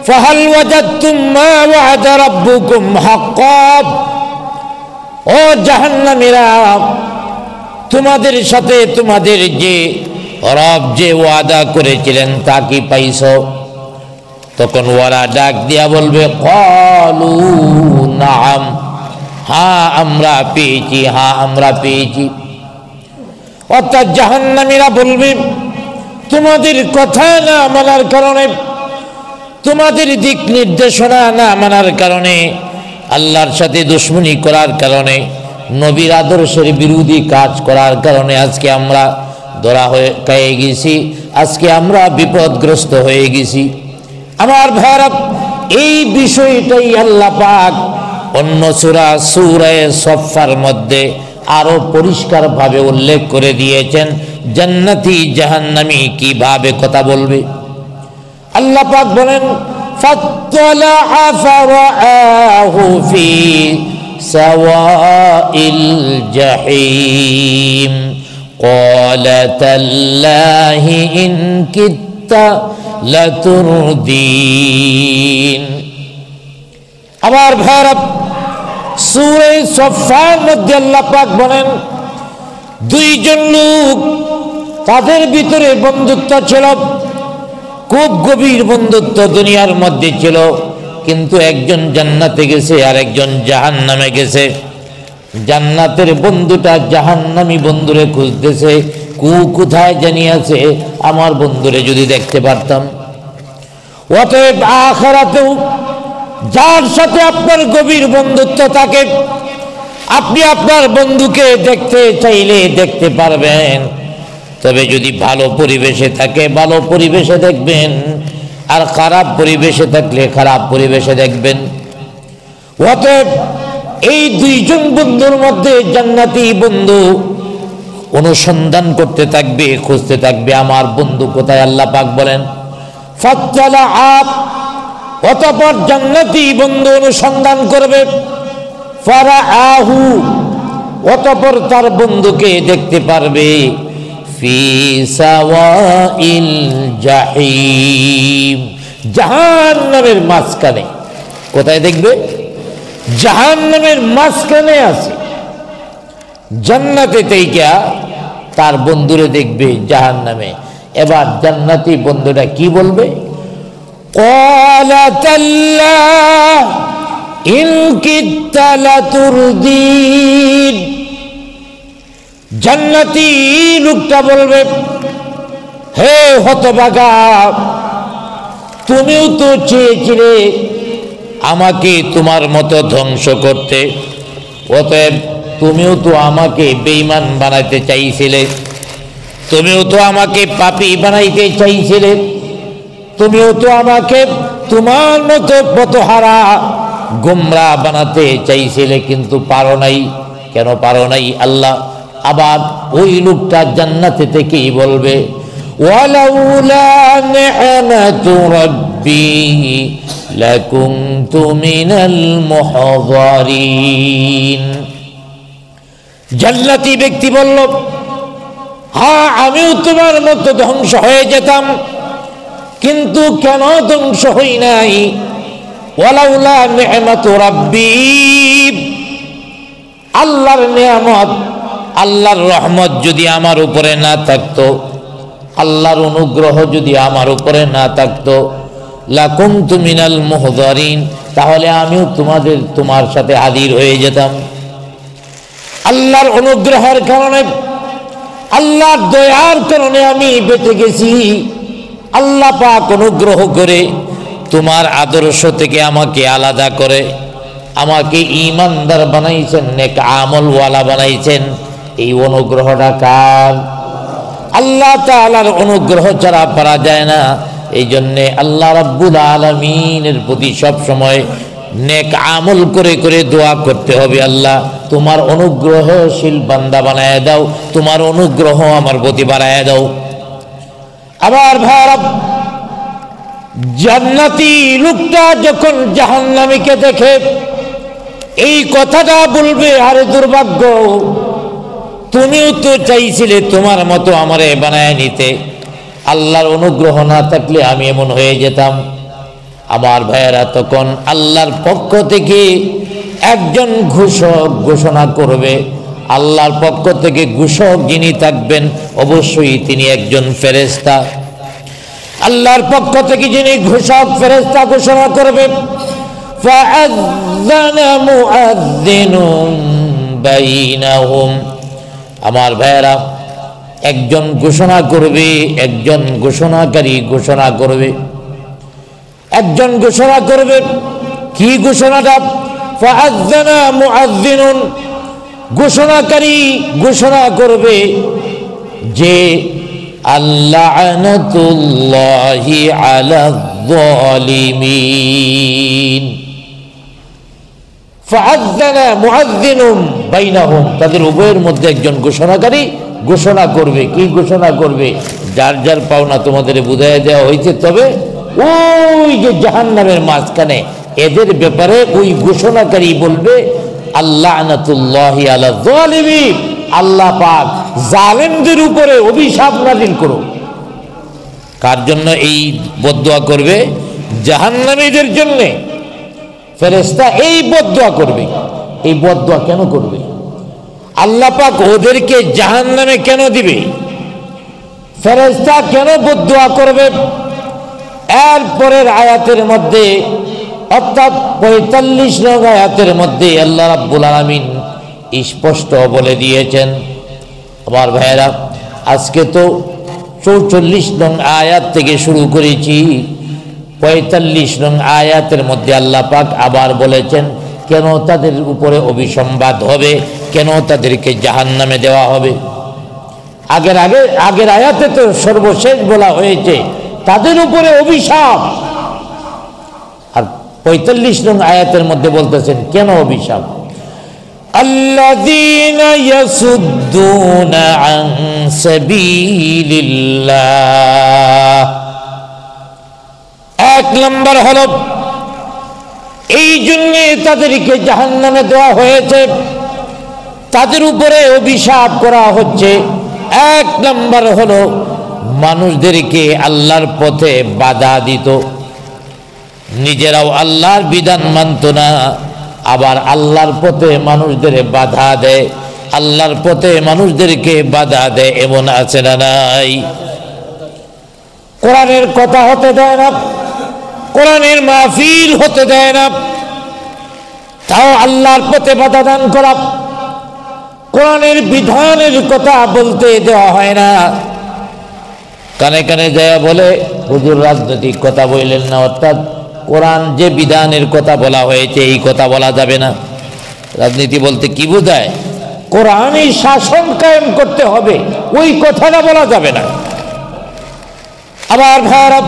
ফাহাল ওয়াজাদতুম মা ওয়া'আদা রাব্বুকুম হাক্কান। ও জাহান্নামীরা, তোমাদের সাথে তোমাদের যে রব যে ওয়াদা করেছিলেন তা কি পাইছো? তখন ওরা ডাক দিয়া বলবে, ক্বালু নাআম, হ্যাঁ আমরা পেয়েছি, হ্যাঁ আমরা পেয়েছি। অর্থাৎ জাহান্নামীরা বলবে, তোমাদের কথা না মানার কারণে, তোমাদের দিক নির্দেশনা না মানার কারণে, আল্লাহর সাথে দুশমনী করার কারণে, নবীর আদর্শের বিরোধী কাজ করার কারণে আজকে আমরা ধরা হয়ে গেছি, আজকে আমরা বিপদগ্রস্ত হয়ে গেছি। আমার ভাইরা, এই বিষয়টাই আল্লাহ পাক অন্য সূরা সফফার মধ্যে আরো পরিষ্কার ভাবে উল্লেখ করে দিয়েছেন, জান্নাতি জাহান্নামী কিভাবে কথা বলবে। আল্লাহ পাক বলেন, ফাত্তালাআ ফারাআহু ফি সাওয়াইল জাহিম ক্বালা তাল্লাহি ইন কিত্তা লাতুরদিন। আবার ভাইরা, সূরা সফফার মধ্যে আল্লাহ পাক বলেন, দুইজন লোক, তাদের ভিতরে বন্ধুত্ব ছিল, খুব গভীর বন্ধুত্ব দুনিয়ার মধ্যে ছিল, কিন্তু একজন জান্নাতে গেছে আর একজন জাহান্নামে গেছে। জান্নাতের বন্ধুটা জাহান্নামী বন্ধুরে খুঁজতেছে, কোথায় জানি আছে, আমার বন্ধুরে যদি দেখতে পারতাম। অতএব আখিরাতেও যার সাথে আপনার গভীর বন্ধুত্ব থাকে, আপনি আপনার বন্ধুকে দেখতে চাইলে দেখতে পারবেন, তবে যদি ভালো পরিবেশে থাকে ভালো পরিবেশে দেখবেন, আর খারাপ পরিবেশে থাকলে খারাপ পরিবেশে দেখবেন। অতএব এই দুইজন বন্ধুর মধ্যে জান্নাতি বন্ধু অনুসন্ধান করতে থাকবে, খুঁজতে থাকবে, আমার বন্ধু কোথায়। আল্লাহ পাক বলেন, ফাত্তালাআ, অতঃপর জান্নাতি বন্ধু অনুসন্ধান করবে, ফারাআহু, অতঃপর তার বন্ধুকে দেখতে পারবে, ফি সাওয়াইল জাহিম, জাহান্নামের মাঝখানে। কোথায় দেখবে? জাহান্নামের মাঝখানে আছে। জান্নাতে থেকে তার বন্ধুরে দেখবে জাহান্নামে। এবার জান্নাতি বন্ধুটা কি বলবে? ক্বালা তাল্লাহ ইন কিত্তা লাতুরদিন। জান্নাতি লোকটা বলবে, হে হতভাগা, তুমিও তো চেয়েছিলে আমাকে তোমার মতো ধ্বংস করতে। অতএব তুমিও তো আমাকে বেঈমান বানাইতে চাইছিলে, তুমিও তো আমাকে পাপী বানাইতে চাইছিলে, তুমিও তো আমাকে তোমার মতো পথহারা গোমরাহ বানাতে চাইছিলে, কিন্তু পারো নাই। কেন পারো নাই? আল্লাহ আবার ওই লোকটা জান্নাতে থেকেই বলবে, ওয়ালাউলা নি'মাতু রাব্বি লাকুনতু মিনাল মুহযারিন। জান্নাতি ব্যক্তি বলল, হ্যাঁ আমিও তোমার মতো ধ্বংস হয়ে যেতাম, কিন্তু কেন ধ্বংস হই নাই? ওয়ালাউলা নি'মাতু রাব্বি, আল্লাহর নিয়ামত, আল্লাহর রহমত যদি আমার উপরে না থাকতো, আল্লাহর অনুগ্রহ যদি আমার উপরে না থাকতো, লাকুনতু মিনাল মুহযারিন, তাহলে আমিও তোমার সাথে হাজির হয়ে যেতাম। আল্লাহর অনুগ্রহের কারণে, আল্লাহর দয়ার কারণে আমি বেঁচে গেছি। আল্লাহ পাক অনুগ্রহ করে তোমার আদর্শ থেকে আমাকে আলাদা করে আমাকে ঈমানদার বানাইছেন, নেক আমলওয়ালা বানাইছেন। এই অনুগ্রহটা কার? আল্লাহ তাআলার অনুগ্রহ ছাড়া পারা যায় না। এই জন্যে আল্লাহ রাব্বুল আলামিনের প্রতি সব সময় নেক আমল করে করে দোয়া করতে হবে, আল্লাহ তোমার অনুগ্রহশীল বান্দা বানায় দাও, তোমার অনুগ্রহ আমার প্রতি বাড়ায় দাও। আবার ভাইরা, জান্নাতি লোকটা যখন জাহান্নামীকে দেখে এই কথাটা বলবে, আরে দুর্ভাগ্য, তুমিও তো চাইছিলে তোমার মতো আমারে বানায় নিতে, আল্লাহর অনুগ্রহ না থাকলে আমি এমন হয়ে যেতাম। আমার ভাইয়েরা, তখন আল্লাহর পক্ষ থেকে একজন ঘোষক ঘোষণা করবে। আল্লাহর পক্ষ থেকে ঘোষক যিনি থাকবেন অবশ্যই তিনি একজন ফেরেশতা। আল্লাহর পক্ষ থেকে যিনি ঘোষক ফেরেশতা ঘোষণা করবে, ফাআযানা মুআযযিনুন বাইনাহুম। আমার ভাইয়েরা, একজন ঘোষণা করবে, একজন ঘোষণাকারী ঘোষণা করবে, একজন ঘোষণা করবে। কি ঘোষণাটা? ফাআযানা মুআযযিনুন, ঘোষণাকারী ঘোষণা করবে যে আল্লা'নাতুল্লাহি আলায যালিমিন। ফাআযানা মুআযযিনুন বাইনাহুম, তাদের উভয়ের মধ্যে একজন ঘোষণাকারী ঘোষণা করবে। কি ঘোষণা করবে? যার যার পাওনা তোমাদের বুঝাইয়া দেওয়া হয়েছে, তবে ওই যে জাহান্নামের মাঝখানে এদের ব্যাপারে ওই ঘোষণাকারী বলবে আল্লা'নাতুল্লাহি আলায যালিমিন, আল্লাহ পাক জালেমদের উপরে অভিশাপ নাযিল করো। কার জন্য এই বদদুয়া করবে? জাহান্নামীদের জন্য ফেরেশতা এই বদদুয়া করবে। এই বদদুয়া কেন করবে? আল্লাহ পাক ওদেরকে জাহান্নামে কেন দিবে? ফেরেশতা কেন বদদুয়া করবে? এর পরের আয়াতের মধ্যে, অর্থাৎ ৪৫ নং আয়াতের মধ্যে আল্লাহ রাব্বুল আলামিন স্পষ্ট বলে দিয়েছেন। আমার ভাইয়েরা, আজকে তো ৪৪ নং আয়াত থেকে শুরু করেছি। ৪৫ নং আয়াতের মধ্যে আল্লাহ পাক আবার বলেছেন কেন তাদের উপরে অভিসম্বাদ হবে, কেন তাদেরকে জাহান্নামে দেওয়া হবে। আগের আয়াতে তো সর্বশেষ বলা হয়েছে তাদের উপরে অভিশাপ, আর ৪৫ নং আয়াতের মধ্যে বলতেছেন কেন অভিশাপ। আল্লাযীনা ইয়াসুদ্দুনা আন সাবিলিল্লাহ, এক নম্বর হলো এই জন্য তাদেরকে জাহান্নামে দেওয়া হয়েছে, তাদের উপরে অভিশাপ করা হচ্ছে। এক নম্বর হলো মানুষদেরকে আল্লাহর পথে বাধা দিত, নিজেরাও আল্লাহর বিধান মানত না, আবার আল্লাহর পথে মানুষদের বাধা দেয়, আল্লাহর পথে মানুষদেরকে বাধা দেয়, এমন আছে না নাই? কোরআনের কথা হতে দেয় না, কোরআনের মাহফিল হতে দেয় না, তাও আল্লাহর পথে বাধা দান করা, কোরআনের বিধানের কথা বলতে দেওয়া হয় না। কানে কানে যায় বলে হুজুর রাজনৈতিক কথা বললেন না, অর্থাৎ কোরআন যে বিধানের কথা বলা হয়েছে এই কথা বলা যাবে না। রাজনীতি বলতে কি বোঝায়? কোরআনই শাসন কায়েম করতে হবে, ওই কথাটা বলা যাবে না। আবার ভারত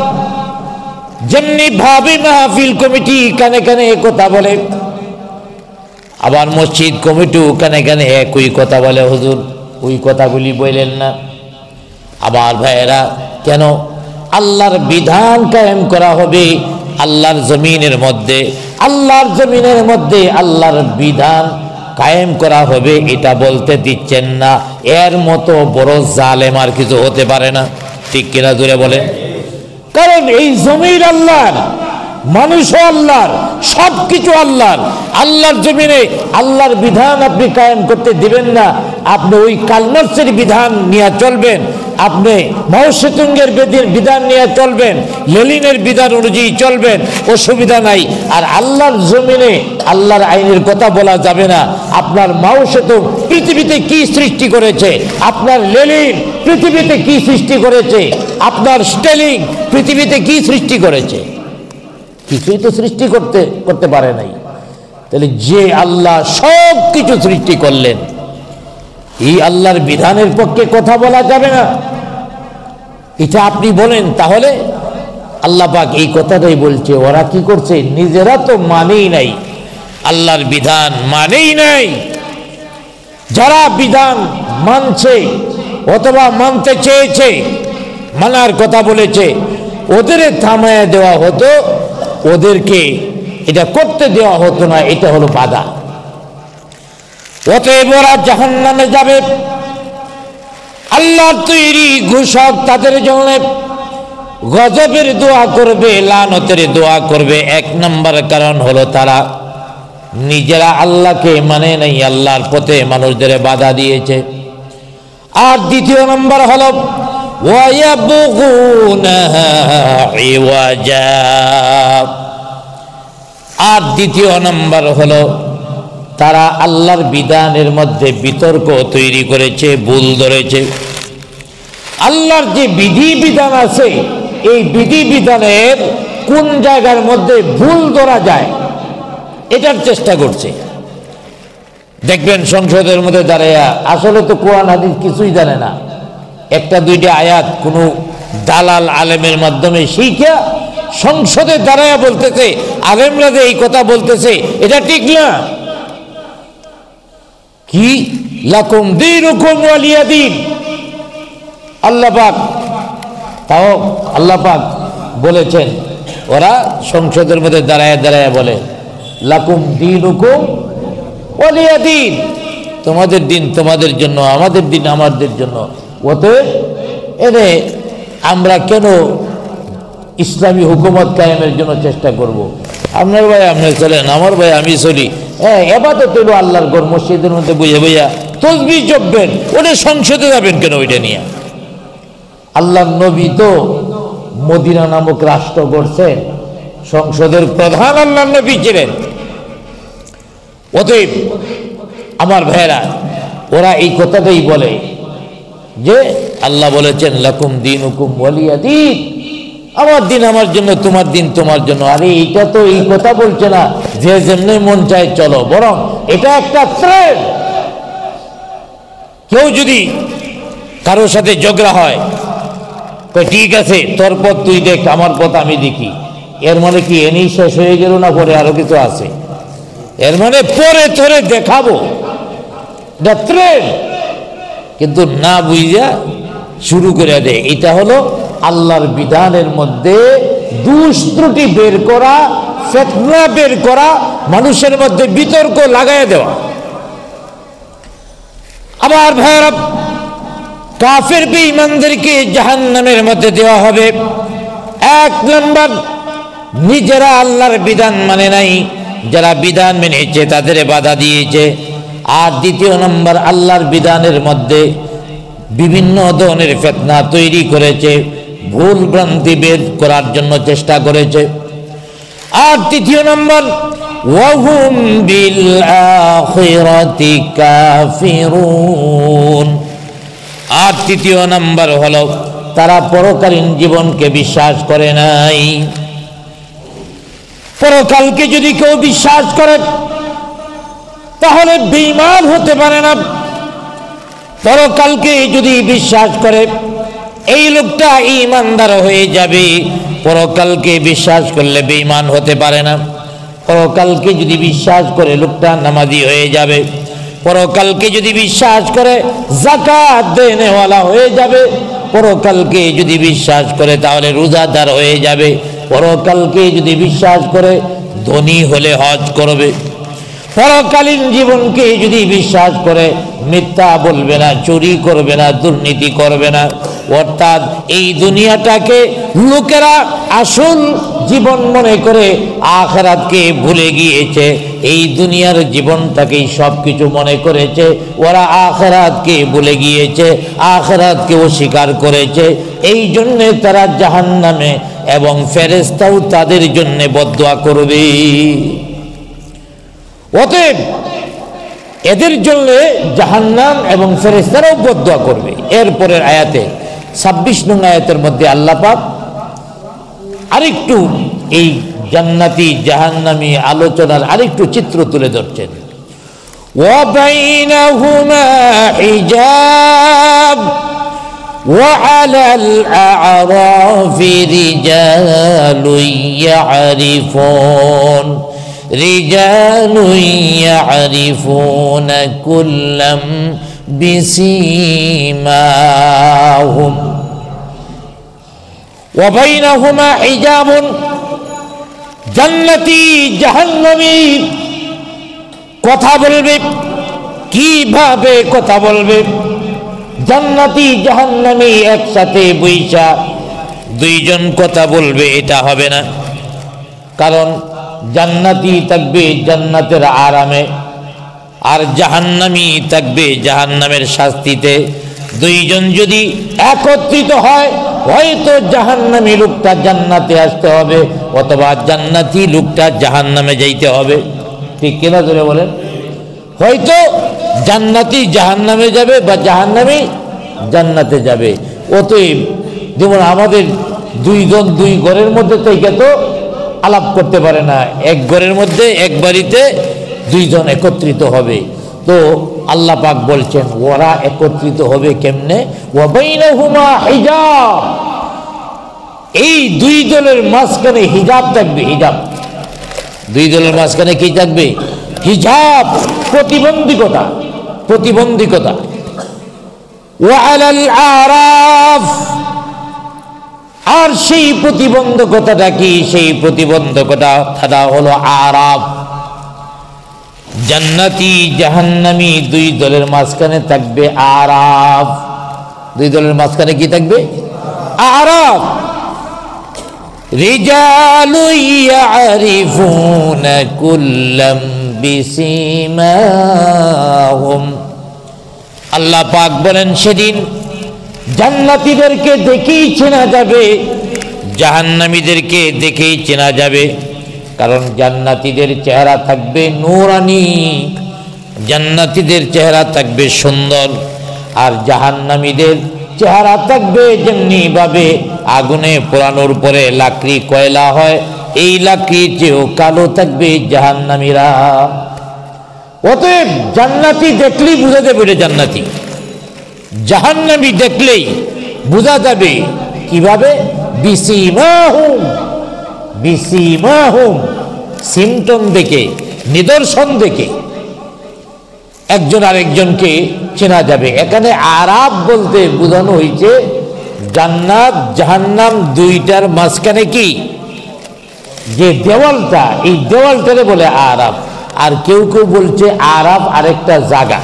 যেমনি ভাবি মাহফিল কমিটি কানে কানে এ কথা বলে, আবার মসজিদ কমিটিও কানে কানে একই কথা বলে, হুজুর ওই কথাগুলি বললেন না। আবার ভাইয়েরা, কেন? আল্লাহর বিধান কায়েম করা হবে আল্লাহর জমিনের মধ্যে, আল্লাহর জমিনের মধ্যে আল্লাহর বিধান কায়েম করা হবে, এটা বলতে দিচ্ছেন না। এর মতো বড় জালেম আর কিছু হতে পারে না, ঠিক কিনা জোরে বলেন? কারণ এই জমির আল্লাহর, মানুষও আল্লাহর, সব কিছু আল্লাহর। আল্লাহর জমিনে আল্লাহর বিধান আপনি কায়েম করতে দিবেন না। আপনি ওই কালমার্সের বিধান নিয়ে চলবেন, আপনি মাও সেতুঙ্গের বিধান নিয়ে চলবেন, লেনিনের বিধান অনুযায়ী চলবেন, অসুবিধা নাই। আর আল্লাহর জমিনে আল্লাহর আইনের কথা বলা যাবে না। আপনার মাও সেতুং পৃথিবীতে কি সৃষ্টি করেছে, আপনার লেনিন পৃথিবীতে কি সৃষ্টি করেছে, আপনার স্টেলিং পৃথিবীতে কি সৃষ্টি করেছে? কিছুই তো সৃষ্টি করতে পারে নাই। তাহলে যে আল্লাহ সব কিছু সৃষ্টি করলেন, এই আল্লাহর বিধানের পক্ষে কথা বলা যাবে না, এটা আপনি বলেন। তাহলে আল্লাহ পাক এই কথাটাই বলছে, ওরা কি করছে? নিজেরা তো মানেই নাই, আল্লাহর বিধান মানেই নাই। যারা বিধান মানছে অথবা মানতে চেয়েছে, মানার কথা বলেছে, ওদের থামায় দেওয়া হতো, ওদেরকে এটা করতে দেওয়া হতো না। এটা হলো বাধা। অতএব ওরা জাহান্নামে যাবে। আল্লাহর তৈরি ঘোষক তাদের জন্য গজবের দোয়া করবে, লানতের দোয়া করবে। এক নম্বর কারণ হলো তারা নিজেরা আল্লাহকে মানে নাই, আল্লাহর পথে মানুষদের বাধা দিয়েছে। আর দ্বিতীয় নম্বর হলো আর দ্বিতীয় নম্বর হলো তারা আল্লাহর বিধানের মধ্যে বিতর্ক তৈরি করেছে, ভুল ধরেছে। আল্লাহর যে বিধি বিধান আছে, এই বিধি বিধানের কোন জায়গার মধ্যে ভুল ধরা যায় এটার চেষ্টা করছে। দেখবেন সংসদের মধ্যে দাঁড়াইয়া আসলে তো কোরআন হাদিস কিছুই জানে না, একটা দুইটা আয়াত কোনো দালাল আলেমের মাধ্যমে শিখা সংসদে দাঁড়াইয়া বলতেছে, আলেমরা যে এই কথা বলতেছে এটা ঠিক না। কি লাকুম দীনুকুম ওয়ালিয়া দীন। আল্লাহ পাক, তাও আল্লাহ পাক বলেছেন, ওরা সংসদের মধ্যে দাঁড়ায় দাঁড়ায় বলে লাকুম দীনুকুম ওয়ালিয়া দীন, তোমাদের দিন তোমাদের জন্য, আমাদের দিন আমাদের জন্য। অতএব এনে আমরা কেন ইসলামী হুকুমত কায়েমের জন্য চেষ্টা করব? আপনার ভাই আপনি চলেন, আমার ভাই আমি চলি। হ্যাঁ, এবাদত হইল আল্লাহর ঘর, মসজিদের মধ্যে বুঝে বুঝা তসবিহ জপবেন, ওটা সংসদে যাবেন কেন ওইটা নিয়ে? আল্লাহর নবী তো মদিনা নামক রাষ্ট্র গড়ছেন, সংসদের প্রধান আল্লাহর নবী ছিলেন। অতএব আমার ভাইয়েরা, ওরা এই কথাটাই বলে যে আল্লাহ বলেছেন লাকুম দীনুকুম ওয়ালিয়া দীন, আমার দিন আমার জন্য, তোমার দিন তোমার জন্য। আরে এইটা তো এই কথা বলছে না যে যেমনি মন চায় চলো, বরং এটা একটা থ্রেড। কেউ যদি কারোর সাথে ঝগড়া হয়, ঠিক আছে তোর পথ তুই দেখ, আমার পথ আমি দেখি, এর মানে কি এনেই শেষ হয়ে গেল না? পরে আরো কিছু আছে, এর মানে পরে তোরে দেখাবো, থ্রেড। কিন্তু না বুঝা শুরু করে দেয়। এটা হলো আল্লাহর বিধানের মধ্যে দোষ ত্রুটি বের করা, ফিতনা বের করা, মানুষের মধ্যে বিতর্ক লাগায় দেওয়া। আবার ভাইরা, কাফের বেঈমানদেরকে জাহান্নামের মধ্যে দেওয়া হবে। এক নম্বর, নিজেরা আল্লাহর বিধান মানে নাই, যারা বিধান মেনেছে তাদের বাধা দিয়েছে। আর দ্বিতীয় নম্বর, আল্লাহর বিধানের মধ্যে বিভিন্ন ধরনের ফিতনা তৈরি করেছে, ভুল ভ্রান্তি বের করার জন্য চেষ্টা করেছে। আর তৃতীয় নম্বর, ওয়াহুম বিল আখিরাতি কাফিরুন। আর তৃতীয় নম্বর হলো তারা পরকালীন জীবনকে বিশ্বাস করে নাই। পরকালকে যদি কেউ বিশ্বাস করে তাহলে বেঈমান হতে পারে না। পরকালকে যদি বিশ্বাস করে এই লোকটা ঈমানদার হয়ে যাবে। পরকালকে বিশ্বাস করলে বেঈমান হতে পারে না। পরকালকে যদি বিশ্বাস করে লোকটা নামাজি হয়ে যাবে। পরকালকে যদি বিশ্বাস করে যাকাত দেনেওয়ালা হয়ে যাবে। পরকালকে যদি বিশ্বাস করে তাহলে রোজাদার হয়ে যাবে। পরকালকে যদি বিশ্বাস করে ধনী হলে হজ করবে। পরকালীন জীবনকে যদি বিশ্বাস করে মিথ্যা বলবে না, চুরি করবে না, দুর্নীতি করবে না। অর্থাৎ এই দুনিয়াটাকে লোকেরা আসল জীবন মনে করে আখিরাতকে ভুলে গিয়েছে। এই দুনিয়ার জীবনটাকেই সব কিছু মনে করেছে। ওরা আখিরাতকে ভুলে গিয়েছে, আখিরাতকে অস্বীকার করেছে। এই জন্যে তারা জাহান্নামে এবং ফেরেশতাও তাদের জন্য বদদুয়া করবে। অতএব এদের জন্য জাহান্নাম এবং ফেরেশতারাও বদদুয়া করবে। এরপরের আয়াতে 26 নং আয়াতের মধ্যে আল্লাহ পাক আরেকটু এই জান্নাতি জাহান্নামী আলোচনার আরেকটু চিত্র তুলে ধরছেন। ওয়া বাইনাহুমা হিজাব ওয়া আলাল আ'রাফি রিজালুন ইয়ারিফুন ইয়ারিফুনা কুল্লাম বিসীমাহুম ওয়া বাইনাহুমা হিজাবুন। জান্নাতি জাহান্নামী কথা বলবে। কিভাবে কথা বলবে? জান্নাতি জাহান্নামী একসাথে বৈশা দুইজন কথা বলবে এটা হবে না। কারণ জান্নাতি থাকবে জান্নাতের আরামে, আর জাহান্নামী থাকবে জাহান্নামের শাস্তিতে। দুইজন যদি একত্রিত হয়, হয়তো জাহান্নামী লোকটা জান্নাতে আসতে হবে অথবা জান্নাতি লোকটা জাহান্নামে যাইতে হবে। ঠিক কিনা ধরে বলেন? হয়তো জান্নাতি জাহান্নামে যাবে বা জাহান্নামী জান্নাতে যাবে। অতএব যেমন আমাদের দুইজন দুই ঘরের মধ্যে থেকে তো আলাপ করতে পারে না। এক ঘরের মধ্যে এক বাড়িতে দুইজন একত্রিত হবে। তো আল্লাহ পাক বলছেন ওরা একত্রিত হবে কেমনে? ওয়া বাইনাহুমা হিজাব। এই দুই দলের মাঝখানে হিজাব থাকবে। হিজাব, দুই দলের মাঝখানে কি থাকবে? হিজাব, প্রতিবন্ধকতা। প্রতিবন্ধকতা। ওয়া আলাল আ'রাফ। আর সেই প্রতিবন্ধকতাটা কি? সেই প্রতিবন্ধকতা হলো আরাফ। জান্নাতি জাহান্নামী দুই দলের মাঝখানে থাকবে আরাফ। দুই দলের মাঝখানে কি থাকবে? আরাফ। রিজালুন ইয়ারিফুনা কুল্লাম বিসীমাহুম। আল্লাহ পাক বলেন সেদিন জান্নাতীদেরকে দেখেই চেনা যাবে, জাহান্নামীদেরকে দেখেই চেনা যাবে। কারণ জান্নাতীদের চেহারা থাকবে নূরানি, জান্নাতীদের চেহারা থাকবে সুন্দর, আর জাহান্নামীদের চেহারা থাকবে যেমনি ভাবে আগুনে পোড়ানোর পরে লাকড়ি কয়লা হয়, এই লাকড়ির চেয়েও কালো থাকবে জাহান্নামীরা। অতএব জান্নাতি দেখলেই বুঝা যাবে এটা জান্নাতি। জাহান্নামী দেখলেই বোঝা যাবে। কিভাবে? বিসীমাহুম। বিসীমাহুম, সিমটম দেখে, নিদর্শন দেখে একজন আরেকজনকে চেনা যাবে। এখানে আরাফ বলতে বোঝানো হয়েছে জান্নাত জাহান্নাম দুইটার মাঝখানে কি যে দেওয়ালটা, এই দেওয়ালটারে বলে আরাফ। আর কেউ কেউ বলছে আরাফ আরেকটা জায়গা।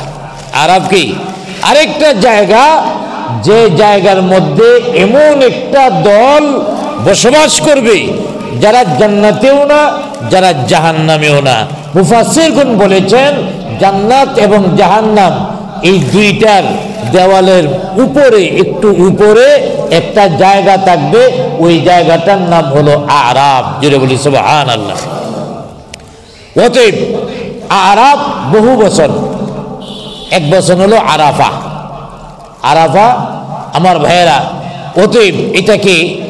আরাফ কি? আরেকটা জায়গা, যে জায়গার মধ্যে এমন একটা দল বসবাস করবে যারা জান্নাতেও না, যারা জাহান্নামেও না। মুফাসসিরগণ বলেছেন জান্নাত এবং জাহান্নাম এই দুইটার দেওয়ালের উপরে, একটু উপরে একটা জায়গা থাকবে, ওই জায়গাটার নাম হলো আরাফ। জুড়ে বলি সুবহানাল্লাহ। অতএব আরাফ বহু বছর, এক বছর হলো আরাফা। আরাফা আমার ভাইয়েরা, অতএব এটাকে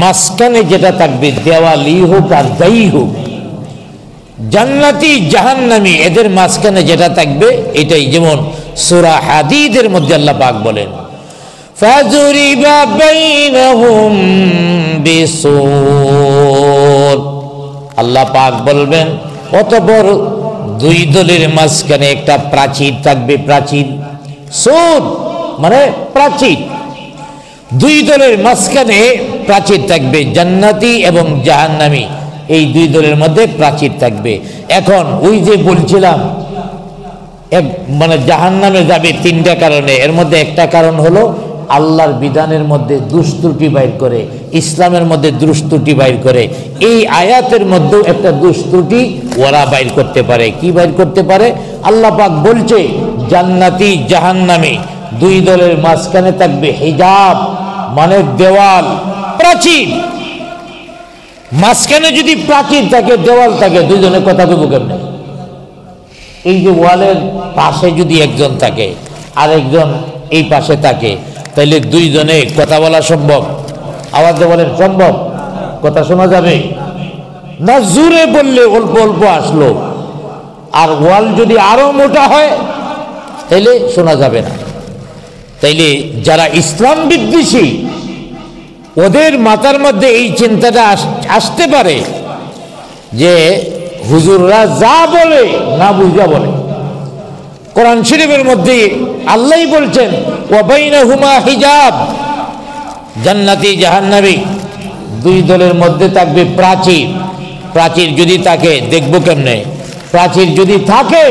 মাঝখানে যেটা থাকবে, দেওয়ালি হোক আর যাই হোক, জান্নাতি জাহান্নামী এদের মাঝখানে যেটা থাকবে এটাই। যেমন সূরা হাদীদের মধ্যে আল্লাহ পাক বলেন, ফাযুরিবা বাইনাহুম বিসূর, আল্লাহ পাক বলবেন অতঃপর দুই দলের মাঝখানে একটা প্রাচীর থাকবে। প্রাচীর, সূর মানে প্রাচীর, দুই দলের মাঝখানে প্রাচীর থাকবে। জান্নাতি এবং জাহান্নামী এই দুই দলের মধ্যে প্রাচীর থাকবে। এখন ওই যে বলছিলাম মানে জাহান্নামে যাবে তিনটা কারণে, এর মধ্যে একটা কারণ হলো আল্লাহর বিধানের মধ্যে দুষ্ত্রুটি বাইর করে, ইসলামের মধ্যে দুষ্ত্রুটি বাইর করে। এই আয়াতের মধ্যেও একটা দুষ্ত্রুটি ওরা বাইর করতে পারে। কি বাইর করতে পারে? আল্লাহ পাক বলছে জান্নাতি জাহান্নামী দুই দলের মাঝখানে থাকবে হিজাব মানে দেওয়াল, প্রাচীর। মাঝখানে যদি প্রাচীর থাকে, দেওয়াল থাকে, দুইজনে কথা বলবো কেমনে? এই যে ওয়ালের পাশে যদি একজন থাকে আর একজন এই পাশে থাকে, তাহলে দুইজনে কথা বলা সম্ভব? আওয়াজ বলেন সম্ভব? কথা শোনা যাবে না? জোরে বললে অল্প অল্প আসলো, আর ওয়াল যদি আরো মোটা হয় তাহলে শোনা যাবে না। তাইলে যারা ইসলাম বিদ্বেষী ওদের মাথার মধ্যে এই চিন্তাটা আসতে পারে যে হুজুররা যা বলে না বুঝা বলে। কোরআন শরীফের মধ্যে আল্লাহই বলছেন ওয়া বাইনাহুমা হিজাব, জান্নাতি জাহান্নামী দুই দলের মধ্যে থাকবে প্রাচীর। প্রাচীর যদি থাকে দেখবো কেমনে? প্রাচীর যদি থাকে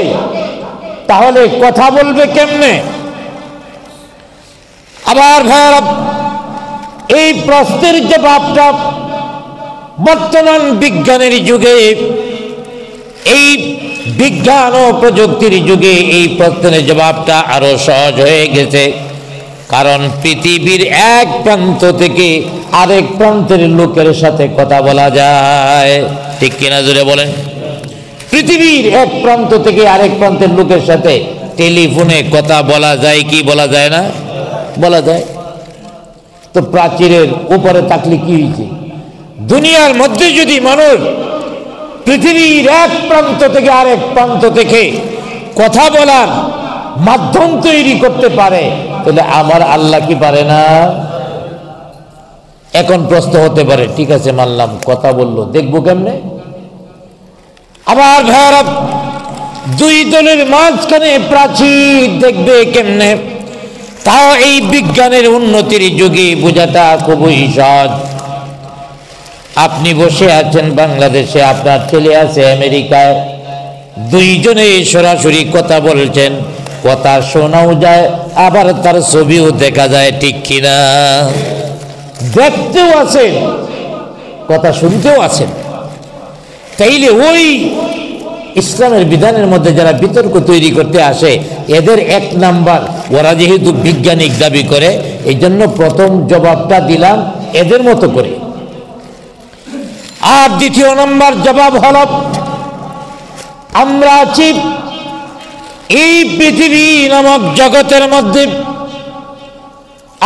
তাহলে কথা বলবে কেমনে? আবার ভাইরা, এই প্রশ্নের জবাবটা বর্তমান বিজ্ঞানের যুগে, এই বিজ্ঞান ও প্রযুক্তির যুগে এই প্রশ্নের জবাবটা আরো সহজ হয়ে গেছে। কারণ পৃথিবীর এক প্রান্ত থেকে আরেক প্রান্তের লোকের সাথে কথা বলা যায়। ঠিক কিনা জোরে বলেন? পৃথিবীর এক প্রান্ত থেকে আরেক প্রান্তের লোকের সাথে টেলিফোনে কথা বলা যায় কি বলা যায় না? বলা যায়। তো প্রাচীরের উপরে থাকলে কি হয়েছে? দুনিয়ার মধ্যে যদি মানুষ পৃথিবীর এক প্রান্ত থেকে আরেক প্রান্ত থেকে কথা বলার মাধ্যম তৈরি করতে পারে, তাহলে আমার আল্লাহ কি পারে না? এখন প্রশ্ন হতে পারে, ঠিক আছে মানলাম কথা বললো, দেখবো কেমনে? আবার ভাইরা, দুই দলের মাঝখানে প্রাচীর দেখবে কেমনে? তাও এই বিজ্ঞানের উন্নতির যুগে বোঝাটা খুবই সহজ। আপনি বসে আছেন বাংলাদেশে, আপনার ছেলে আছে আমেরিকায়, দুইজনে সরাসরি কথা বলছেন, কথা শোনাও যায় আবার তার ছবিও দেখা যায়। ঠিক কিনা? দেখতেও আছেন, কথা শুনতেও আছেন। তাইলে ওই ইসলামের বিধানের মধ্যে যারা বিতর্ক তৈরি করতে আসে, এদের এক নাম্বার, ওরা যেহেতু বিজ্ঞানিক দাবি করে, এই জন্য প্রথম জবাবটা দিলাম এদের মতো করে। আর দ্বিতীয় নম্বর জবাব হল, আমরা আছি এই পৃথিবী নামক জগতের মধ্যে,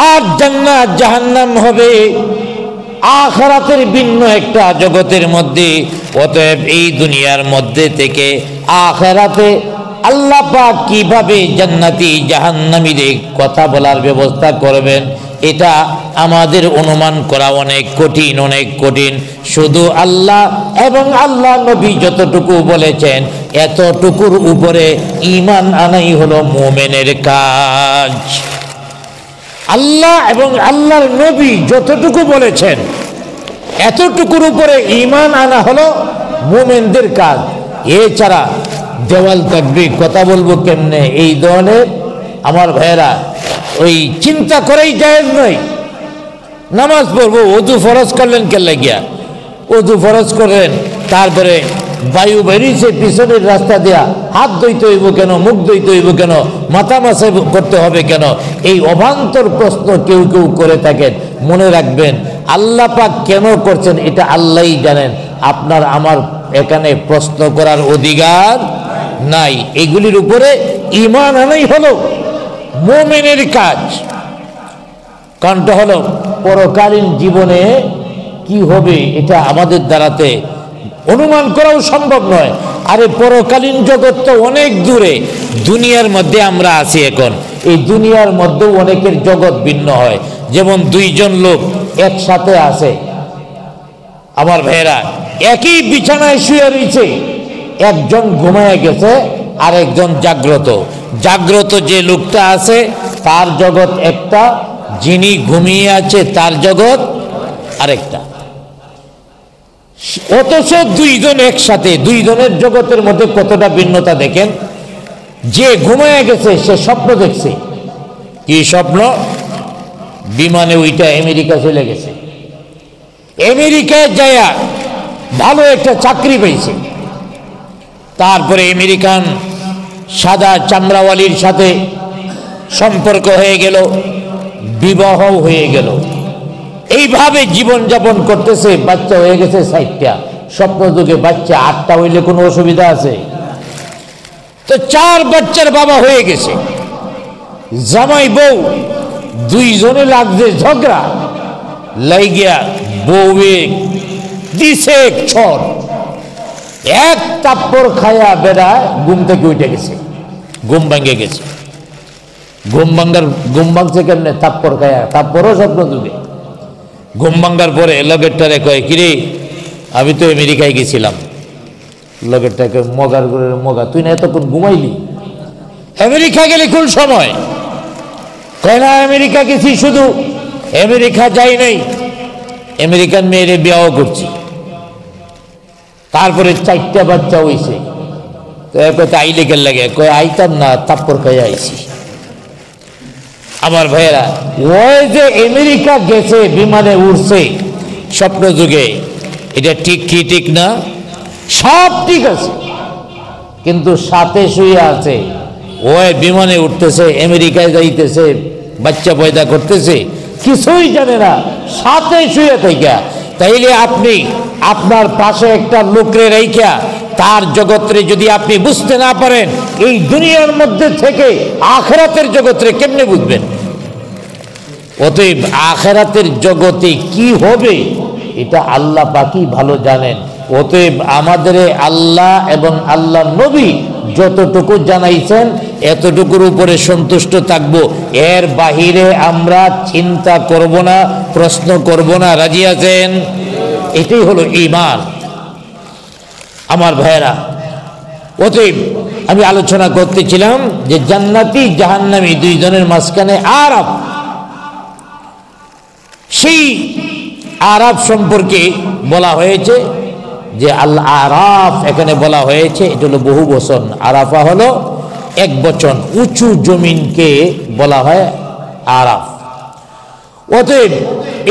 আর জান্নাত জাহান্নাম হবে আখিরাতের ভিন্ন একটা জগতের মধ্যে। অতএব এই দুনিয়ার মধ্যে থেকে আখিরাতে আল্লাহ পাক কিভাবে জান্নাতি জাহান্নামীদের কথা বলার ব্যবস্থা করবেন, এটা আমাদের অনুমান করা অনেক কঠিন, অনেক কঠিন। শুধু আল্লাহ এবং আল্লাহ নবী যতটুকু বলেছেন এতটুকুর উপরে ঈমান আনাই হলো মুমিনের কাজ। আল্লাহ এবং আল্লাহর নবী যতটুকু বলেছেন এতটুকুর উপরে ঈমান আনা হলো মুমিনদের কাজ। এছাড়া দেওয়াল থাকবে, কথা বলবো কেমনে, এই ধরনের আমার ভাইয়েরা ওই চিন্তা করেই জায়েজ নয়। নামাজ পড়বো, ওযু ফরজ করলেন কেল্লা গিয়া, ওযু ফরজ করলেন, তারপরে বায়ু বেরিয়েছে পিছনের রাস্তা দেয়া, হাত ধুইতে হইব কেন, মুখ ধুইতে হইব কেন, মাথা মাসে করতে হবে কেন, এই অবান্তর প্রশ্ন কেউ কেউ করে থাকেন। মনে রাখবেন, আল্লাহ পাক কেন করছেন এটা আল্লাহই জানেন। আপনার আমার এখানে প্রশ্ন করার অধিকার নাই। এগুলির উপরে ঈমান আনাই হলো মুমিনের কাজ। কারণটা হলো পরকালীন জীবনে কি হবে এটা আমাদের দ্বারাতে অনুমান করাও সম্ভব নয়। আরে পরকালীন জগৎ তো অনেক দূরে, দুনিয়ার মধ্যে আমরা আছি এখন। এই দুনিয়ার মধ্যেও অনেকের জগৎ ভিন্ন হয়। যেমন দুইজন লোক একসাথে আছে, আমার ভাইয়েরা, একই বিছানায় শুয়ে রয়েছে, একজন ঘুমায় গেছে আর একজন জাগ্রত। জাগ্রত যে লোকটা আছে তার জগৎ একটা, যিনি ঘুমিয়ে আছে তার জগৎ আরেকটা। অথচ দুইজন একসাথে, দুইজনের জগতের মধ্যে কতটা ভিন্নতা দেখেন। যে ঘুমায় গেছে সে স্বপ্ন দেখছে। কি স্বপ্ন? বিমানে ওইটা আমেরিকা চলে গেছে, আমেরিকায় যায়া ভালো একটা চাকরি পেয়েছে, তারপরে আমেরিকান সাদা চামড়াওয়ালির সাথে সম্পর্ক হয়ে গেল, বিবাহ হয়ে গেল, এইভাবে জীবনযাপন করতেছে। বাচ্চা হয়ে গেছে 60টা, স্বপ্ন যুগে বাচ্চা 8টা হইলে কোনো অসুবিধা আছে? তো 4 বাচ্চার বাবা হয়ে গেছে। জামাই বউ দুইজনে লাগছে ঝগড়া, লাইগিয়া বউয়ে দিছে ছড়, এক তাপ্পর খায়া বেড়ায় ঘুম থেকে উঠে গেছে, ঘুম ভাঙে গেছে। ঘুম ভাঙছে কেমনে? তাপ্পর খায়া, তাপ্পরও স্বপ্ন যুগে। ঘুম ভাঙার পরে লগেরটারে কয়, কিরে আমি তো আমেরিকায় গেছিলাম। লগেরটাকে মগার করে, মগা তুই না এতক্ষণ ঘুমাইলি? আমেরিকা গেলে কোন সময়? কয় না আমেরিকা গেছি, শুধু আমেরিকা যাই নাই, আমেরিকান মেয়েরে বিয়াও করছি, তারপরে 4টা বাচ্চা হইছে। তো কয় আইলে গেল লাগে, কয় আইতাম না, তাপ্পর খাইয়া আইছি। আমার ভাইয়েরা, ওই যে আমেরিকা গেছে, বিমানে উঠছে স্বপ্ন যুগে, এটা ঠিক কি ঠিক না? সব ঠিক আছে, কিন্তু সাথে শুয়ে আছে, ওই বিমানে উঠতেছে, আমেরিকায় যাইতেছে, বাচ্চা পয়দা করতেছে, কিছুই জানে না, সাথে শুয়ে থেকে। তাইলে আপনি আপনার পাশে একটা লোকরে রাইখা তার জগৎরে যদি আপনি বুঝতে না পারেন, এই দুনিয়ার মধ্যে থেকে আখিরাতের জগৎরে কেমনে বুঝবেন? অতএব আখিরাতের জগতে কি হবে এটা আল্লাহ পাকই ভালো জানেন। অতএব আমাদের আল্লাহ এবং আল্লাহ নবী যতটুকু জানাইছেন এতটুকুর উপরে সন্তুষ্ট থাকবো, এর বাহিরে আমরা চিন্তা করব না, প্রশ্ন করব না। রাজি আছেন? এটাই হলো ঈমান। আমার ভাইয়েরা, অতএব আমি আলোচনা করতেছিলাম যে জান্নাতি জাহান্নামী দুইজনের মাঝখানে আরাফ, সেই আরাফ সম্পর্কে বলা হয়েছে যে আল আরাফ, এখানে বলা হয়েছে এটা হলো বহু বচন। আরাফা হলো এক বচন, উঁচু জমিনকে বলা হয় আরাফ। অতএব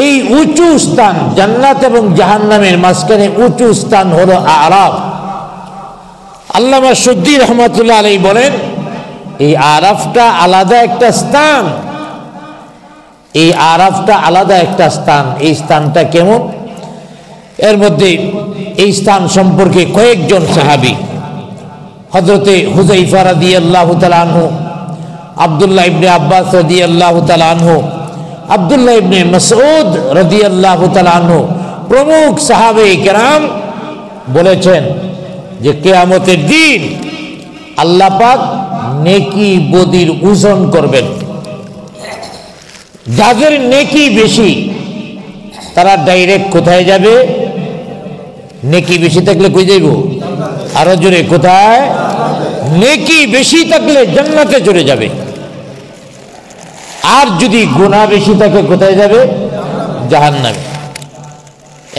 এই উঁচু স্থান, জান্নাত এবং জাহান্নামের মাঝখানে উঁচু স্থান হলো আরাফ। আল্লামা সুদ্দী রহমাতুল্লাহ আলাইহি বলেন, এই আরাফটা আলাদা একটা স্থান, এই আরাফটা আলাদা একটা স্থান। এই স্থানটা কেমন? এর মধ্যে এই স্থান সম্পর্কে কয়েকজন সাহাবী, হযরতে হুযায়ফা রাদিয়াল্লাহু তাআলা আনহু, আব্দুল্লাহ ইবনে আব্বাস রাদিয়াল্লাহু তাআলা আনহু, আব্দুল্লাহ ইবনে মাসউদ রাদিয়াল্লাহু তাআলা আনহু প্রমুখ সাহাবে কেরাম বলেছেন যে কিয়ামতের দিন আল্লাহ পাক নেকি বদির ওজন করবেন। যাদের নেকি বেশি তারা ডাইরেক্ট কোথায় যাবে? নেকি বেশি থাকলে কই যাইব? আরো জোরে, কোথায়? নেকি বেশি থাকলে জান্নাতে চলে যাবে। আর যদি গুনাহ বেশি থাকে কোথায় যাবে? জাহান্নামে।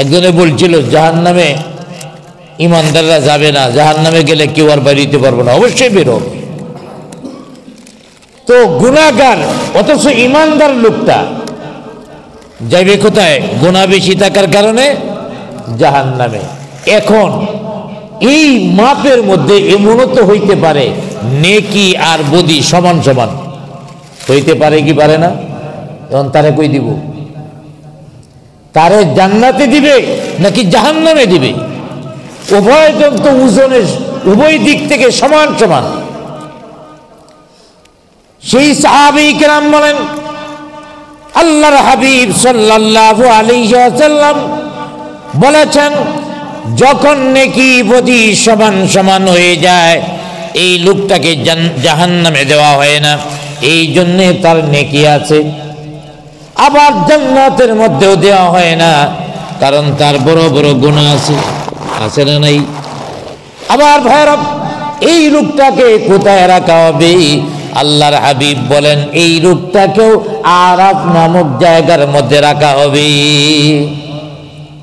একজনে বলছিল জাহান্নামে ইমানদাররা যাবে না, জাহান্নামে গেলে কেউ আর বেরিয়ে পারবে না। অবশ্যই বের হবে। তো গুনাহগার অথচ ইমানদার লোকটা যাইবে কোথায়? গুনাহ বেশি থাকার কারণে জাহান্নামে। এখন এই মাপের মধ্যে এমনও তো হইতে পারে নেকি আর বদি সমান সমান হইতে পারে কি পারে না? এখন তারে কই দিব? তারে জান্নাতে দিবে নাকি জাহান্নামে দিবে? উভয় তো ওজনের উভয় দিক থেকে সমান সমান। সেই সাহাবী কেরাম বলেন, আল্লাহর হাবিব সাল্লাল্লাহু আলাইহি ওয়াসাল্লাম বলেছেন যখন নেকি বদি সমান সমান হয়ে যায় এই লোকটাকে জাহান্নামে দেওয়া হয় না, এই জন্যে তার নেকি আছে। আবার জান্নাতের মধ্যেও দেওয়া হয় না, কারণ তার বড় বড় গুনাহ আছে না নাই? আবার ভাইরা, এই লোকটাকে কোথায় রাখা হবে? আল্লাহর হাবিব বলেন এই লোকটাকেও আরাফ নামক জায়গার মধ্যে রাখা হবে।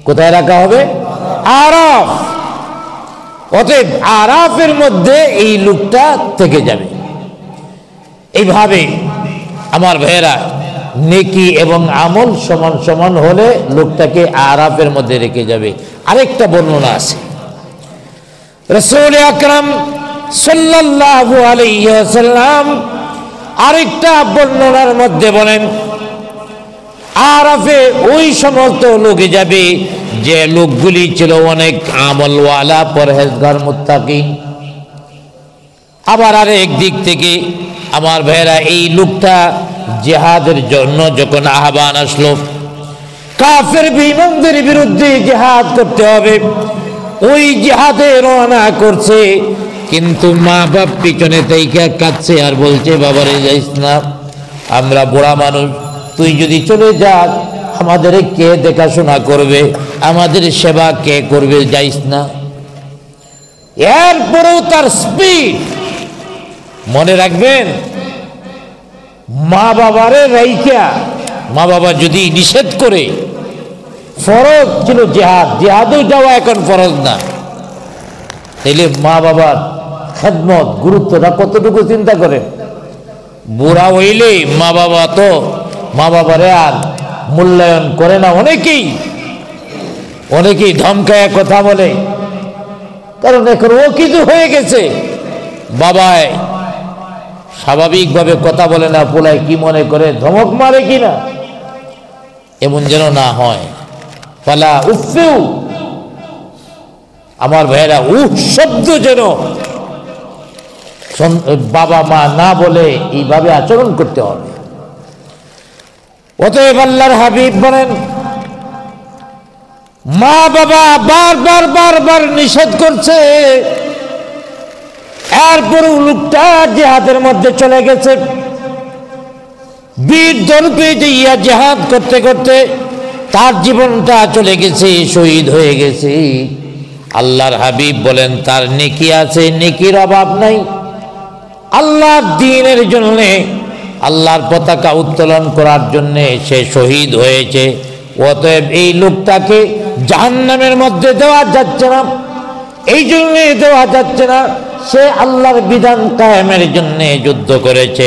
কোথায় রাখা হবে? আরাফ। অতএব আরাফের মধ্যে এই লোকটা থেকে যাবে। এইভাবে আমার ভাইয়েরা, নেকি এবং আমল সমান সমান হলে লোকটাকে আরাফের মধ্যে রেখে যাবে। আরেকটা বর্ণনা আছে, রাসূল আকরাম সাল্লাল্লাহু আলাইহি ওয়াসাল্লাম আরেকটা বর্ণনার মধ্যে বলেন আরাফে ওই সমস্ত লোকে যাবে যে লোকগুলি ছিল অনেক আমলওয়ালা, পরহেজগার, মুত্তাকি। আবার আরেক দিক থেকে আমার ভাইয়েরা, এই লোকটা জিহাদের জন্য যখন আহ্বান আসলো, কাফের বেঈমানদের বিরুদ্ধে জিহাদ করতে হবে, ওই জিহাদে রওনা করছে, কিন্তু মা বাপ পিছনে থেকে কাঁদছে আর বলছে বাবারে যাইস না, আমরা বুড়া মানুষ, তুই যদি চলে যাস আমাদের কে দেখাশোনা করবে, আমাদের সেবা কে করবে, যাইস না। এরপরেও তার স্পিড, মনে রাখবেন মা বাবারে রাইখা, মা বাবা যদি নিষেধ করে, ফরজ ছিল জিহাদ, জিহাদও যাওয়া এখন ফরজ না, তাইলে মা বাবার খেদমত গুরুত্বটা কতটুকু চিন্তা করেন। বুড়া হইলে মা বাবা তো মা বাবারে আর মূল্যায়ন করে না, অনেকেই ধমকায় কথা বলে, কারণ এখন ও কিছু হয়ে গেছে, বাবায় স্বাভাবিকভাবে কথা বলে না, পোলায় কি মনে করে, ধমক মারে কিনা, এমন যেন না হয়। পালা উফেও, আমার ভাইয়েরা, উফ শব্দ যেন বাবা মা না বলে এইভাবে আচরণ করতে হবে। অতএব আল্লাহর হাবিব বলেন মা বাবা বারবার বারবার নিষেধ করছে, এরপর লোকটা জিহাদের মধ্যে চলে গেছে, বীর দর্পে যাইয়া জিহাদ করতে করতে তার জীবনটা চলে গেছে, শহীদ হয়ে গেছে। আল্লাহর হাবিব বলেন তার নেকি আছে, নেকির অভাব নাই। আল্লাহর দ্বীনের জন্য, আল্লাহর পতাকা উত্তোলন করার জন্য সে শহীদ হয়েছে। অতএব এই লোকটাকে জাহান্নামের মধ্যে দেওয়া যাচ্ছে না, এই জন্য দেওয়া যাচ্ছে না, সে আল্লাহর বিধান কায়েমের জন্য যুদ্ধ করেছে।